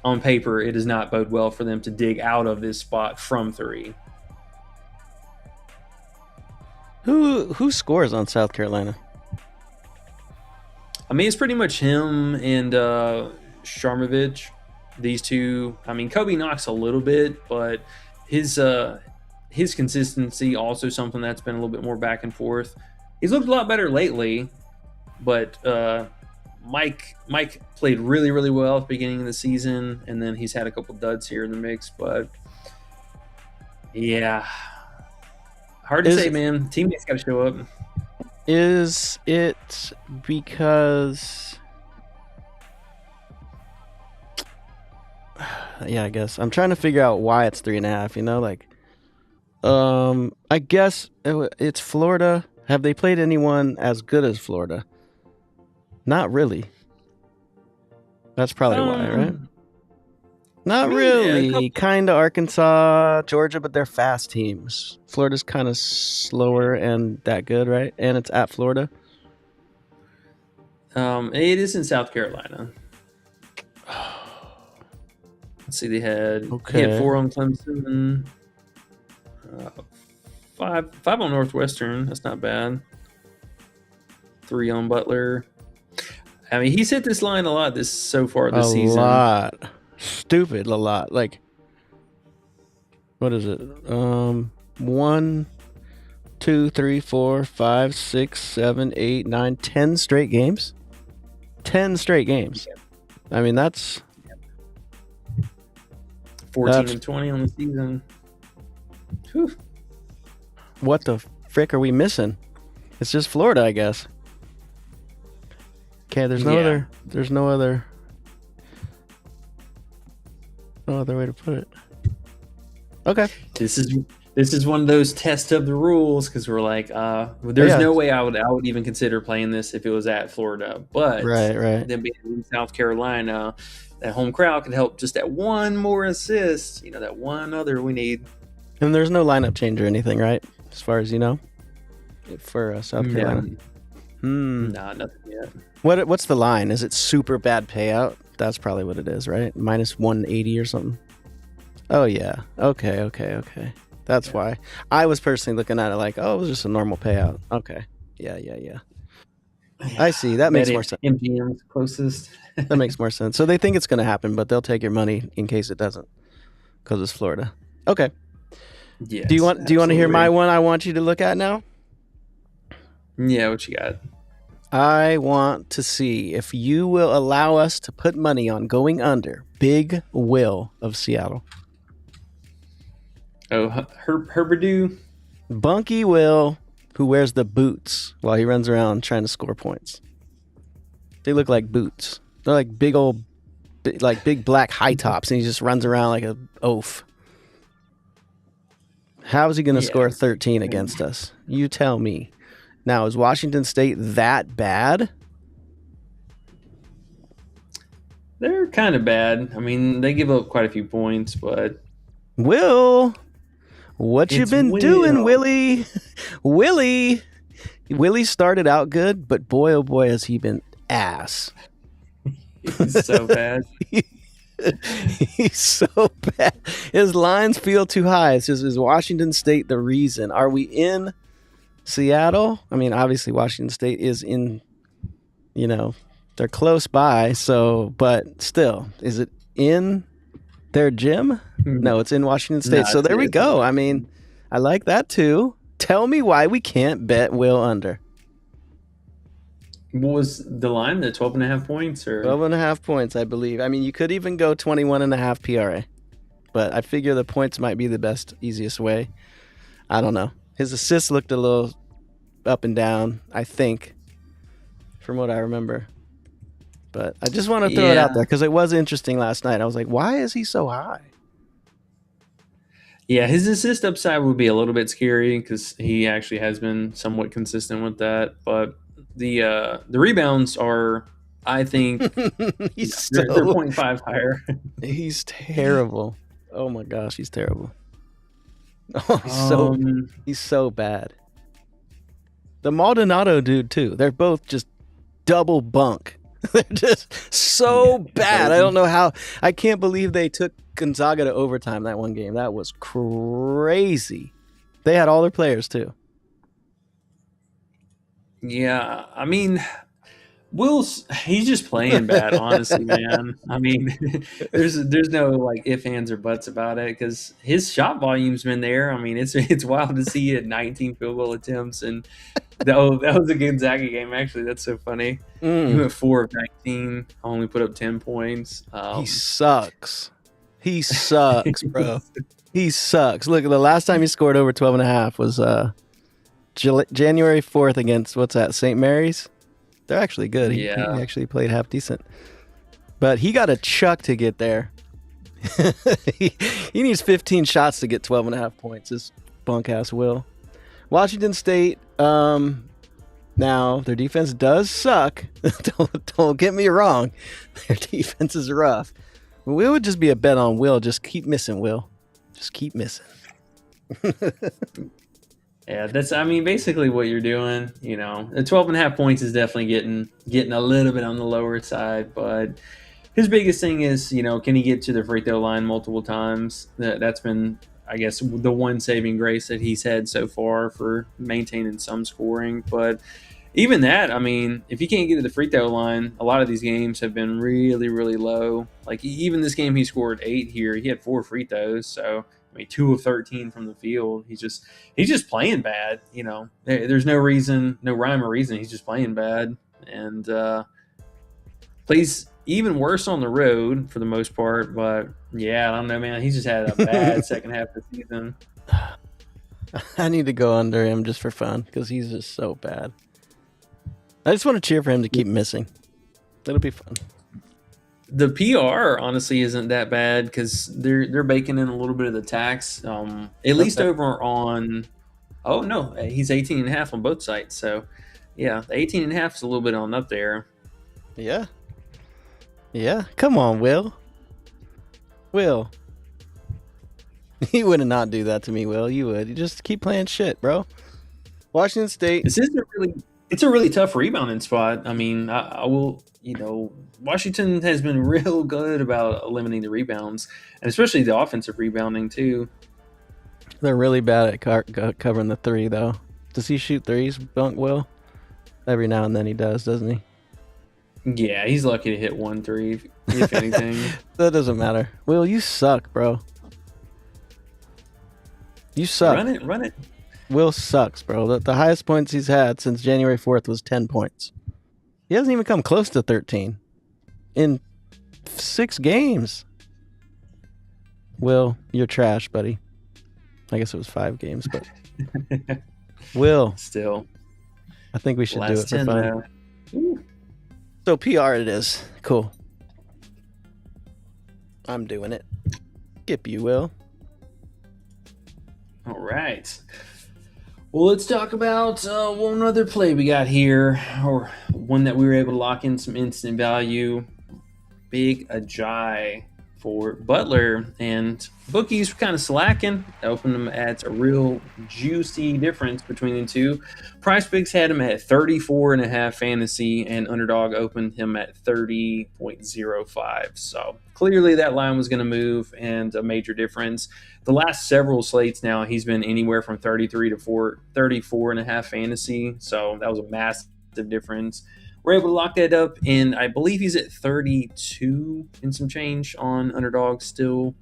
on paper, it does not bode well for them to dig out of this spot from 3. Who scores on South Carolina? I mean, it's pretty much him and Sharmovich. These two. I mean, Kobe knocks a little bit, but his consistency also something that's been a little bit more back and forth. He's looked a lot better lately, but Mike played really, really well at the beginning of the season, and then he's had a couple duds here in the mix. But yeah. Hard to say, man. Teammates got to show up. Is it because... Yeah, I guess. I'm trying to figure out why it's 3.5, you know? Like, I guess it's Florida. Have they played anyone as good as Florida? Not really. That's probably why, right? Not really. Kind of Arkansas, Georgia, but they're fast teams. Florida's kind of slower and that good, right? And it's at Florida. It is in South Carolina. Let's see. They had 4 on Clemson, 5 on Northwestern. That's not bad. 3 on Butler. I mean, he's hit this line a lot so far this season. A lot. Stupid a lot. Like, what is it? 1, 2, 3, 4, 5, 6, 7, 8, 9, 10 straight games. 10 straight games. I mean, that's 14 and 20 on the season. Whew. What the frick are we missing? It's just Florida, I guess. Okay, there's no other way to put it. Okay. This is one of those test of the rules because we're like, there's no way I would even consider playing this if it was at Florida. But right. Then being in South Carolina, that home crowd could help just that one more assist. You know, that one other we need. And there's no lineup change or anything, right? As far as you know, for South Carolina. Nah, nothing yet. What's the line? Is it super bad payout? That's probably what it is, right? Minus 180 or something. Oh yeah. Okay. That's why. I was personally looking at it like, oh, it was just a normal payout. Okay. Yeah. I see. That makes more sense. MGM's closest. That makes more sense. So they think it's going to happen, but they'll take your money in case it doesn't, because it's Florida. Okay. Yes, do you want to hear my one? I want you to look at now. Yeah. What you got? I want to see if you will allow us to put money on going under Big Will of Seattle. Oh, Herberdue? Bunky Will, who wears the boots while he runs around trying to score points. They look like boots. They're like big black high tops, and he just runs around like an oaf. How is he going to score 13 against us? You tell me. Now, is Washington State that bad? They're kind of bad. I mean, they give up quite a few points, but... Will, what you been doing, Willie? Willie started out good, but boy, oh boy, has he been ass. He's so bad. He's so bad. His lines feel too high. It's just, is Washington State the reason? Are we in Seattle? I mean, obviously Washington State is in, they're close by. So, but still, is it in their gym? No, it's in Washington State. So there we go. I mean, I like that too. Tell me why we can't bet Will under. What was the line? The 12.5 points? Or 12.5 points, I believe. I mean, you could even go 21.5 PRA, but I figure the points might be the best, easiest way. I don't know. His assists looked a little up and down, I think, from what I remember. But I just want to throw it out there because it was interesting last night. I was like, why is he so high? Yeah, his assist upside would be a little bit scary because he actually has been somewhat consistent with that. But the rebounds are, I think, they're 0.5 higher. He's terrible. Oh my gosh, he's terrible. Oh, he's so bad. The Maldonado dude too. They're both just double bunk. They're just so bad. I don't know how. I can't believe they took Gonzaga to overtime that one game. That was crazy. They had all their players too. Yeah, I mean, he's just playing bad, honestly, man. I mean, there's no like ifs, ands, or buts about it because his shot volume's been there. I mean, it's wild to see it 19 field goal attempts, and that was a Gonzaga game. Actually, that's so funny. He went 4 of 19, only put up 10 points. He sucks. He sucks, bro. He sucks. Look, the last time he scored over 12.5 was January 4th against what's that? St. Mary's. They're actually good. He actually played half decent. But he got a chuck to get there. he needs 15 shots to get 12.5 points, this bunk-ass Will. Washington State, now, their defense does suck. Don't get me wrong. Their defense is rough. But Will would just be a bet on Will. Just keep missing, Will. Just keep missing. Yeah, that's, I mean, basically what you're doing. The 12.5 points is definitely getting a little bit on the lower side, but his biggest thing is, can he get to the free throw line multiple times? That's been, I guess, the one saving grace that he's had so far for maintaining some scoring. But even that, I mean, if you can't get to the free throw line, a lot of these games have been really, really low. Like even this game, he scored 8 here. He had 4 free throws, so. I mean, 2 of 13 from the field. He's just playing bad. There's no reason, no rhyme or reason. He's just playing bad, and plays even worse on the road for the most part. But yeah, I don't know, man. He's just had a bad second half of the season. I need to go under him just for fun because he's just so bad. I just want to cheer for him to keep missing. It'll be fun. The PR honestly isn't that bad because they're baking in a little bit of the tax. At least over on, oh no, he's 18.5 on both sites. So yeah, the 18.5 is a little bit on up there. Yeah. Come on, Will. You would not do that to me, Will. You would. You just keep playing shit, bro. Washington State. It's a really tough rebounding spot. I mean, I will. Washington has been real good about limiting the rebounds, and especially the offensive rebounding too. They're really bad at covering the 3, though. Does he shoot threes, Bunk Will? Every now and then he does, doesn't he? Yeah, he's lucky to hit 1 3, if anything. That doesn't matter. Will, you suck, bro. You suck. Run it. Will sucks, bro. The highest points he's had since January 4th was 10 points. He hasn't even come close to 13 in 6 games. Will, you're trash, buddy. I guess it was 5 games, but Will. Still. I think we should do it for fun. So PR it is. Cool. I'm doing it. Skip you, Will. All right. Well, let's talk about one other play we got here, or one that we were able to lock in some instant value. Big Ajay, for Butler, and bookies were kind of slacking. I opened them at a real juicy difference between the two. Price Picks had him at 34.5 fantasy, and Underdog opened him at 30.05. So clearly that line was going to move, and a major difference. The last several slates now, he's been anywhere from 33 to 34.5 fantasy. So that was a massive difference. We're able to lock that up, and I believe he's at 32 and some change on Underdog still.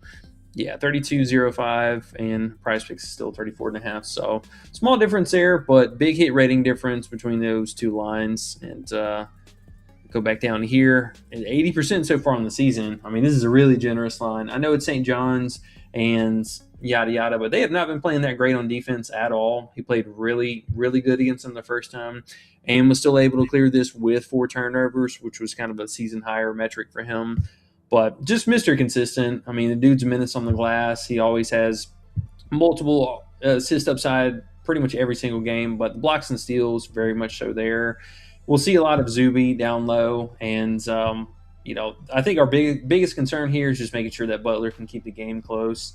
Yeah, 32.05, and Price Picks is still 34.5. So small difference there, but big hit rating difference between those two lines. And go back down here at 80% so far on the season. I mean, this is a really generous line. I know it's St. John's and yada yada, but they have not been playing that great on defense at all. He played really, really good against them the first time, and was still able to clear this with 4 turnovers, which was kind of a season higher metric for him. But just Mr. Consistent. I mean, the dude's minutes on the glass. He always has multiple assist upside pretty much every single game, but the blocks and steals very much so there. We'll see a lot of Zuby down low, and I think our biggest concern here is just making sure that Butler can keep the game close.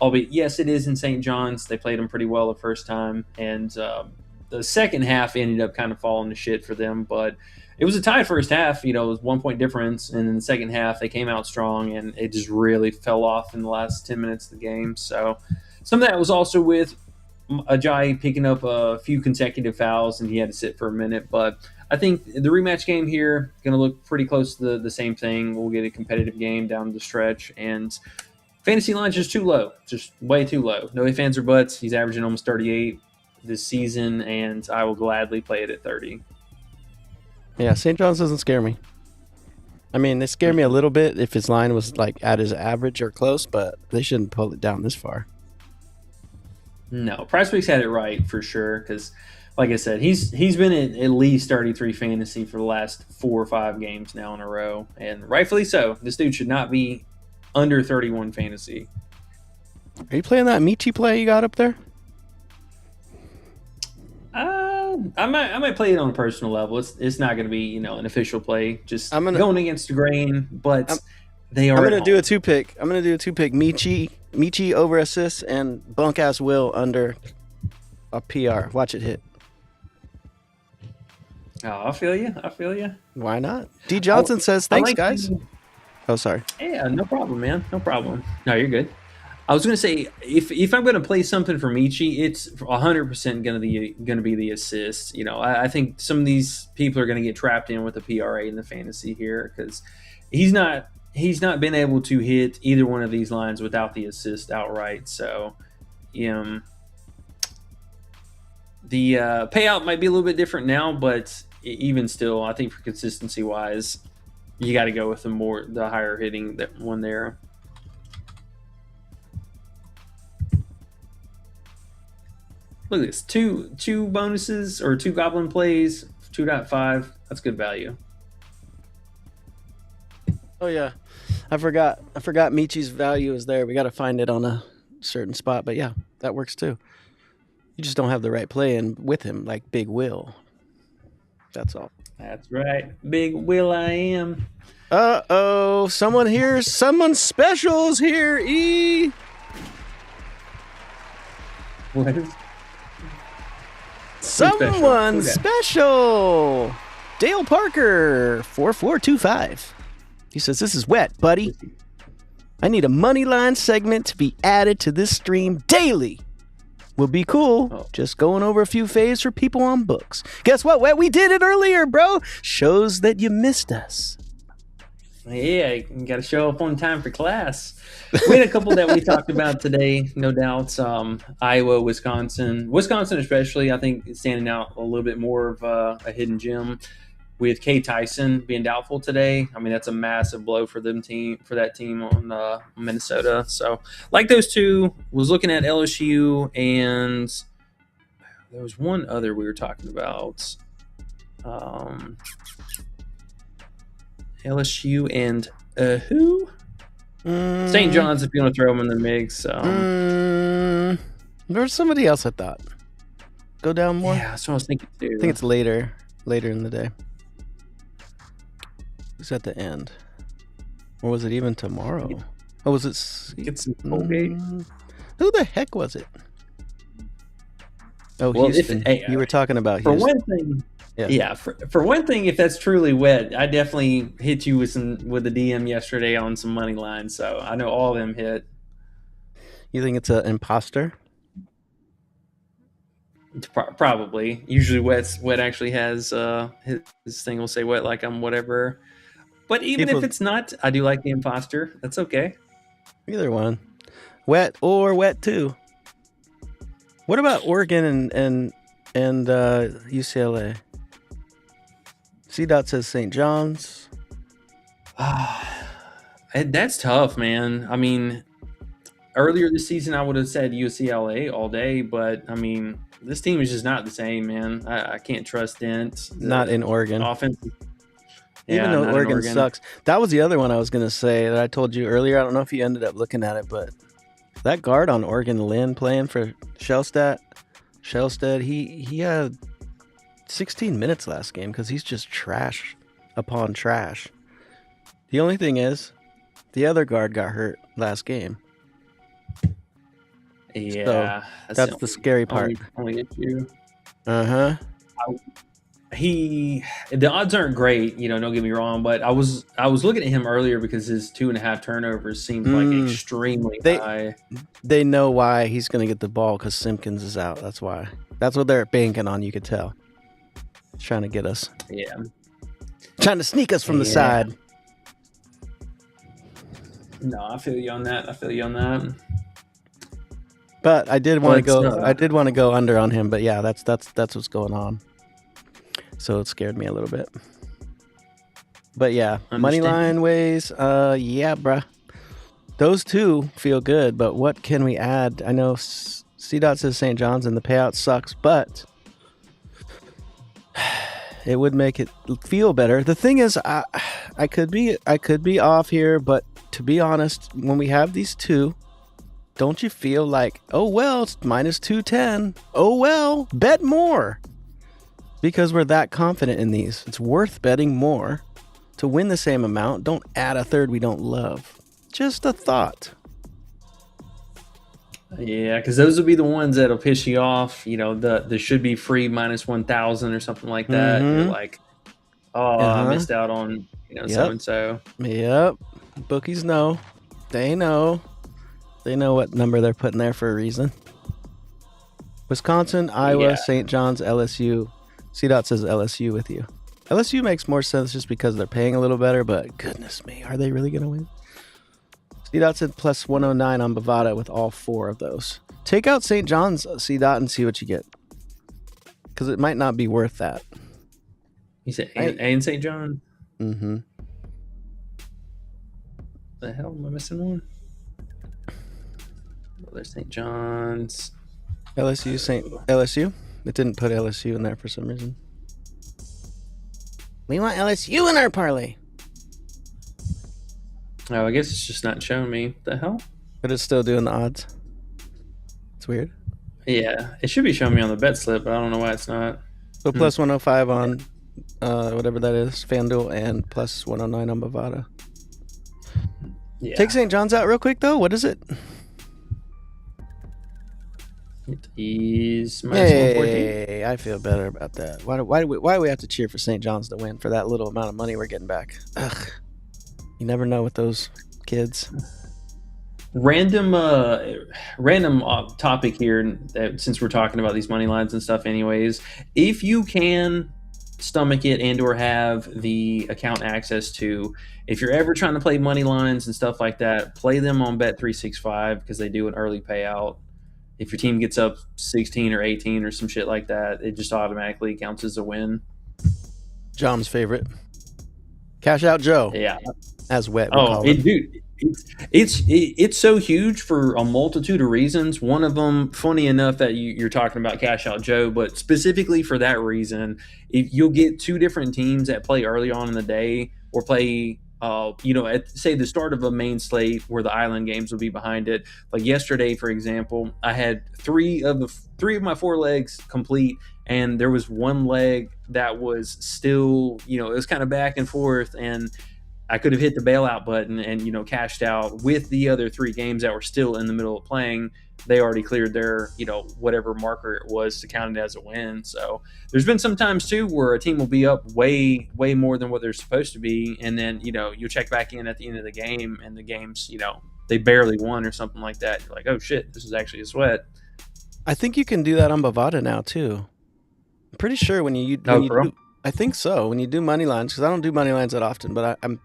Albeit, yes, it is in St. John's. They played them pretty well the first time, and the second half ended up kind of falling to shit for them. But it was a tied first half. It was 1 point difference, and in the second half they came out strong, and it just really fell off in the last 10 minutes of the game. So some of that was also with Ajayi picking up a few consecutive fouls, and he had to sit for a minute. But I think the rematch game here going to look pretty close to the same thing. We'll get a competitive game down the stretch, and fantasy line's just too low, just way too low. No ifs, ands, or buts. He's averaging almost 38 this season, and I will gladly play it at 30. Yeah, St. John's doesn't scare me. I mean, they scare me a little bit if his line was like at his average or close, but they shouldn't pull it down this far. No, Price Picks had it right for sure, because like I said, he's been at least 33 fantasy for the last 4 or 5 games now in a row, and rightfully so. This dude should not be under 31 fantasy. Are you playing that Michi play you got up there? I might play it on a personal level. It's not going to be an official play. Just going against the grain, but they are. I'm going to do a 2-pick. I'm going to do a 2-pick. Michi over assists and bunk ass Will under a PR. Watch it hit. Oh, I feel you. Why not? D. Johnson says, thanks, guys. Oh, sorry. Yeah, no problem, man. No problem. No, you're good. I was going to say, if I'm going to play something for Michi, it's 100% going to be the assist. I think some of these people are going to get trapped in with the PRA and the fantasy here, because he's not been able to hit either one of these lines without the assist outright. So, the payout might be a little bit different now, but even still, I think for consistency wise, you got to go with the higher hitting that one there. Look at this, two bonuses or 2 goblin plays, 2.5. That's good value. Oh yeah, I forgot Michi's value is there. We got to find it on a certain spot, but yeah, that works too. You just don't have the right play in with him, like Big Will. That's all. That's right, Big Will I am. Uh-oh, someone special's here, E. What is? Someone special. Dale Parker, 4425. He says, this is wet, buddy. I need a money line segment to be added to this stream daily. Will be cool. Oh. Just going over a few faves for people on books. Guess what, Wet? We did it earlier, bro. Shows that you missed us. Yeah, you got to show up on time for class. We had a couple that we talked about today, no doubt. Iowa, Wisconsin especially, I think is standing out a little bit more of a hidden gem. With K. Tyson being doubtful today, I mean that's a massive blow for that team on Minnesota. So, like those two, was looking at LSU, and there was one other we were talking about. LSU and who? St. John's, if you want to throw them in the mix. There's somebody else I thought. Go down more? Yeah, that's what I was thinking too. I think it's later in the day. Who's at the end? Or was it even tomorrow? Oh, was it? Get some Colgate. Who the heck was it? Oh, Well, Houston. You were talking about for Houston. one thing. Yeah, for one thing, if that's truly wet, I definitely hit you with the DM yesterday on some money lines. So I know all of them hit. You think it's an imposter? Probably. Usually, wet actually has his thing will say wet like I'm whatever. But even if it's not, I do like the imposter. That's okay. Either one, wet or wet too. What about Oregon and UCLA? C-Dot says St. John's. That's tough, man. I mean, earlier this season, I would have said UCLA all day, but I mean, this team is just not the same, man. I can't trust Dent. Not in Oregon. Offense. Even though Oregon sucks. That was the other one I was going to say that I told you earlier. I don't know if you ended up looking at it, but that guard on Oregon, Lynn, playing for Shellstead, he had 16 minutes last game because he's just trash upon trash. The only thing is, the other guard got hurt last game. Yeah. So that's the scary part. Only issue. Uh-huh. The odds aren't great, don't get me wrong, but I was looking at him earlier because his 2.5 turnovers seemed like extremely high. They know why he's going to get the ball because Simpkins is out. That's why. That's what they're banking on, you could tell. Trying to get us. Yeah. Trying to sneak us from the side. No, I feel you on that. But I did want to go. I did want to go under on him. But yeah, that's what's going on. So it scared me a little bit. But yeah, money line ways. Yeah, bruh. Those two feel good. But what can we add? I know C-Dot says St. John's and the payout sucks, but it would make it feel better. The thing is, I could be off here, but to be honest, when we have these two, don't you feel like, oh well, it's minus 210. Oh well, bet more. Because we're that confident in these. It's worth betting more to win the same amount. Don't add a third we don't love. Just a thought. Yeah, because those will be the ones that'll piss you off. The should be free minus 1,000 or something like that. Mm-hmm. You're like, I missed out on so and so. Yep. Bookies know. They know. They know what number they're putting there for a reason. Wisconsin, Iowa, St. John's, LSU. C-Dot says LSU with you. LSU makes more sense just because they're paying a little better, but goodness me, are they really going to win? C-Dot said plus 109 on Bovada with all 4 of those. Take out St. John's, C-Dot, and see what you get. Because it might not be worth that. You said and St. John? Mm-hmm. The hell am I missing one? Well, there's St. John's. LSU? It didn't put LSU in there for some reason. We want LSU in our parlay. Oh, I guess it's just not showing me. What the hell? But it's still doing the odds. It's weird. Yeah, it should be showing me on the bet slip, but I don't know why it's not. So plus 105 on whatever that is, FanDuel, and plus 109 on Bovada. Yeah. Take St. John's out real quick, though. What is it? It is minus 114. I feel better about that. Why do we have to cheer for St. John's to win for that little amount of money we're getting back? Ugh. You never know with those kids. Random topic here, since we're talking about these money lines and stuff anyways. If you can stomach it and or have the account access to, if you're ever trying to play money lines and stuff like that, play them on Bet365 because they do an early payout. If your team gets up 16 or 18 or some shit like that, it just automatically counts as a win. Jom's favorite. Cash Out Joe. Yeah. As wet. Dude, it's so huge for a multitude of reasons. One of them, funny enough that you're talking about Cash Out Joe, but specifically for that reason, if you'll get 2 different teams that play early on in the day or play at say the start of a main slate where the island games will be behind it. Like yesterday, for example, I had 3 of my 4 legs complete, and there was one leg that was still, it was kind of back and forth, and I could have hit the bailout button and, cashed out with the other 3 games that were still in the middle of playing. They already cleared their, whatever marker it was to count it as a win. So there's been some times too where a team will be up way, way more than what they're supposed to be. And then, you check back in at the end of the game and the game's, they barely won or something like that. You're like, oh shit, this is actually a sweat. I think you can do that on Bovada now too. I'm pretty sure when you I think so. When you do money lines, because I don't do money lines that often, but I'm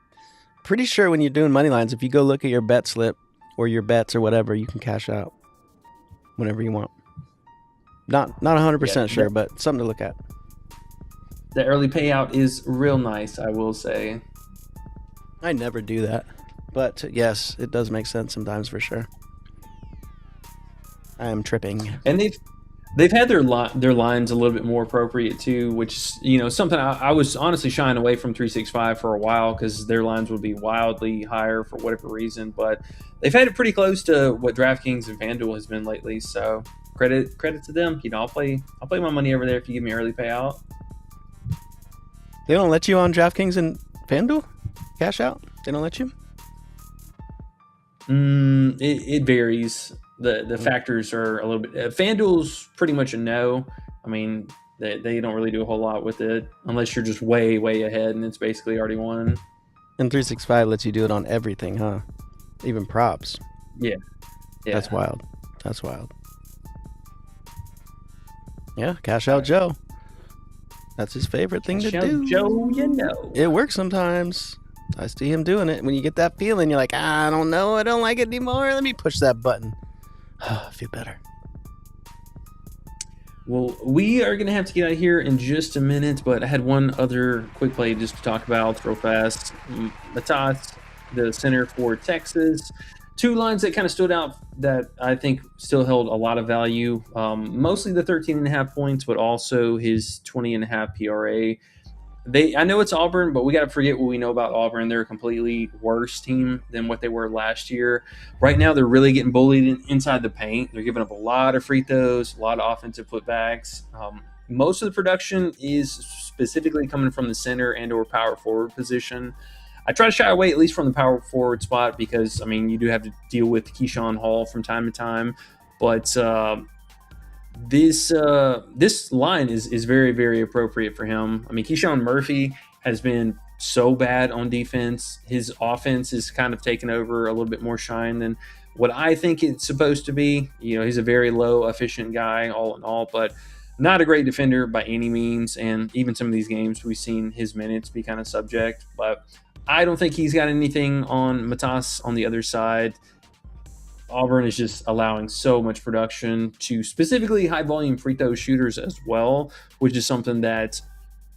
pretty sure when you're doing money lines, if you go look at your bet slip or your bets or whatever, you can cash out whenever you want. Not 100% sure, but something to look at. The early payout is real nice, I will say. I never do that, but yes, it does make sense sometimes for sure. I am tripping, and they've had their lines a little bit more appropriate too, which something I was honestly shying away from 365 for a while because their lines would be wildly higher for whatever reason, but they've had it pretty close to what DraftKings and FanDuel has been lately. So credit to them. I'll play my money over there if you give me early payout. They don't let you on DraftKings and FanDuel cash out? They don't let you? It varies. The factors are a little bit. FanDuel's pretty much a no. I mean, they don't really do a whole lot with it unless you're just way, way ahead and it's basically already won. And 365 lets you do it on everything, huh? Even props. Yeah. That's wild. Yeah, Cash Out Joe. That's his favorite thing to do. Joe, It works sometimes. I see him doing it. When you get that feeling, you're like, I don't know, I don't like it anymore. Let me push that button. I feel better. Well, we are going to have to get out of here in just a minute, but I had one other quick play just to talk about real fast. Matas, the center for Texas. 2 lines that kind of stood out that I think still held a lot of value. Mostly the 13.5 points, but also his 20.5 PRA. I know it's Auburn, but we got to forget what we know about Auburn. They're a completely worse team than what they were last year. Right now, they're really getting bullied inside the paint. They're giving up a lot of free throws, a lot of offensive putbacks. Most of the production is specifically coming from the center and or power forward position. I try to shy away at least from the power forward spot because, I mean, you do have to deal with Keyshawn Hall from time to time. But this line is very, very appropriate for him. I mean, Keyshawn Murphy has been so bad on defense. His offense is kind of taken over a little bit more shine than what I think it's supposed to be. He's a very low efficient guy all in all, but not a great defender by any means. And even some of these games, we've seen his minutes be kind of subject. But I don't think he's got anything on Matas on the other side. Auburn is just allowing so much production to specifically high-volume free throw shooters as well, which is something that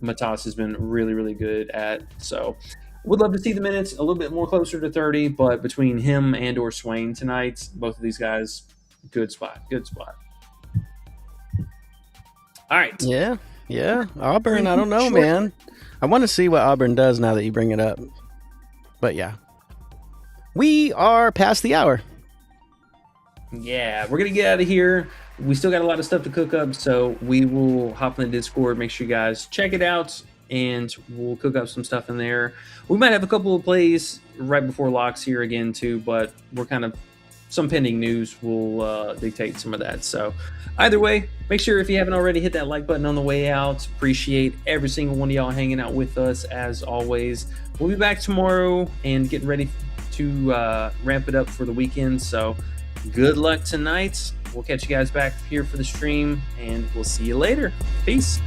Matas has been really, really good at. So would love to see the minutes a little bit more closer to 30, but between him and or Swain tonight, both of these guys, good spot. All right. Yeah. Auburn, I don't know, man. I want to see what Auburn does now that you bring it up. But yeah. We are past the hour. Yeah, we're going to get out of here. We still got a lot of stuff to cook up, so we will hop in the Discord. Make sure you guys check it out, and we'll cook up some stuff in there. We might have a couple of plays right before locks here again, too, but we're kind of some pending news will dictate some of that. So either way, make sure if you haven't already, hit that like button on the way out. Appreciate every single one of y'all hanging out with us, as always. We'll be back tomorrow and getting ready to ramp it up for the weekend, so good luck tonight. We'll catch you guys back here for the stream, and we'll see you later. Peace.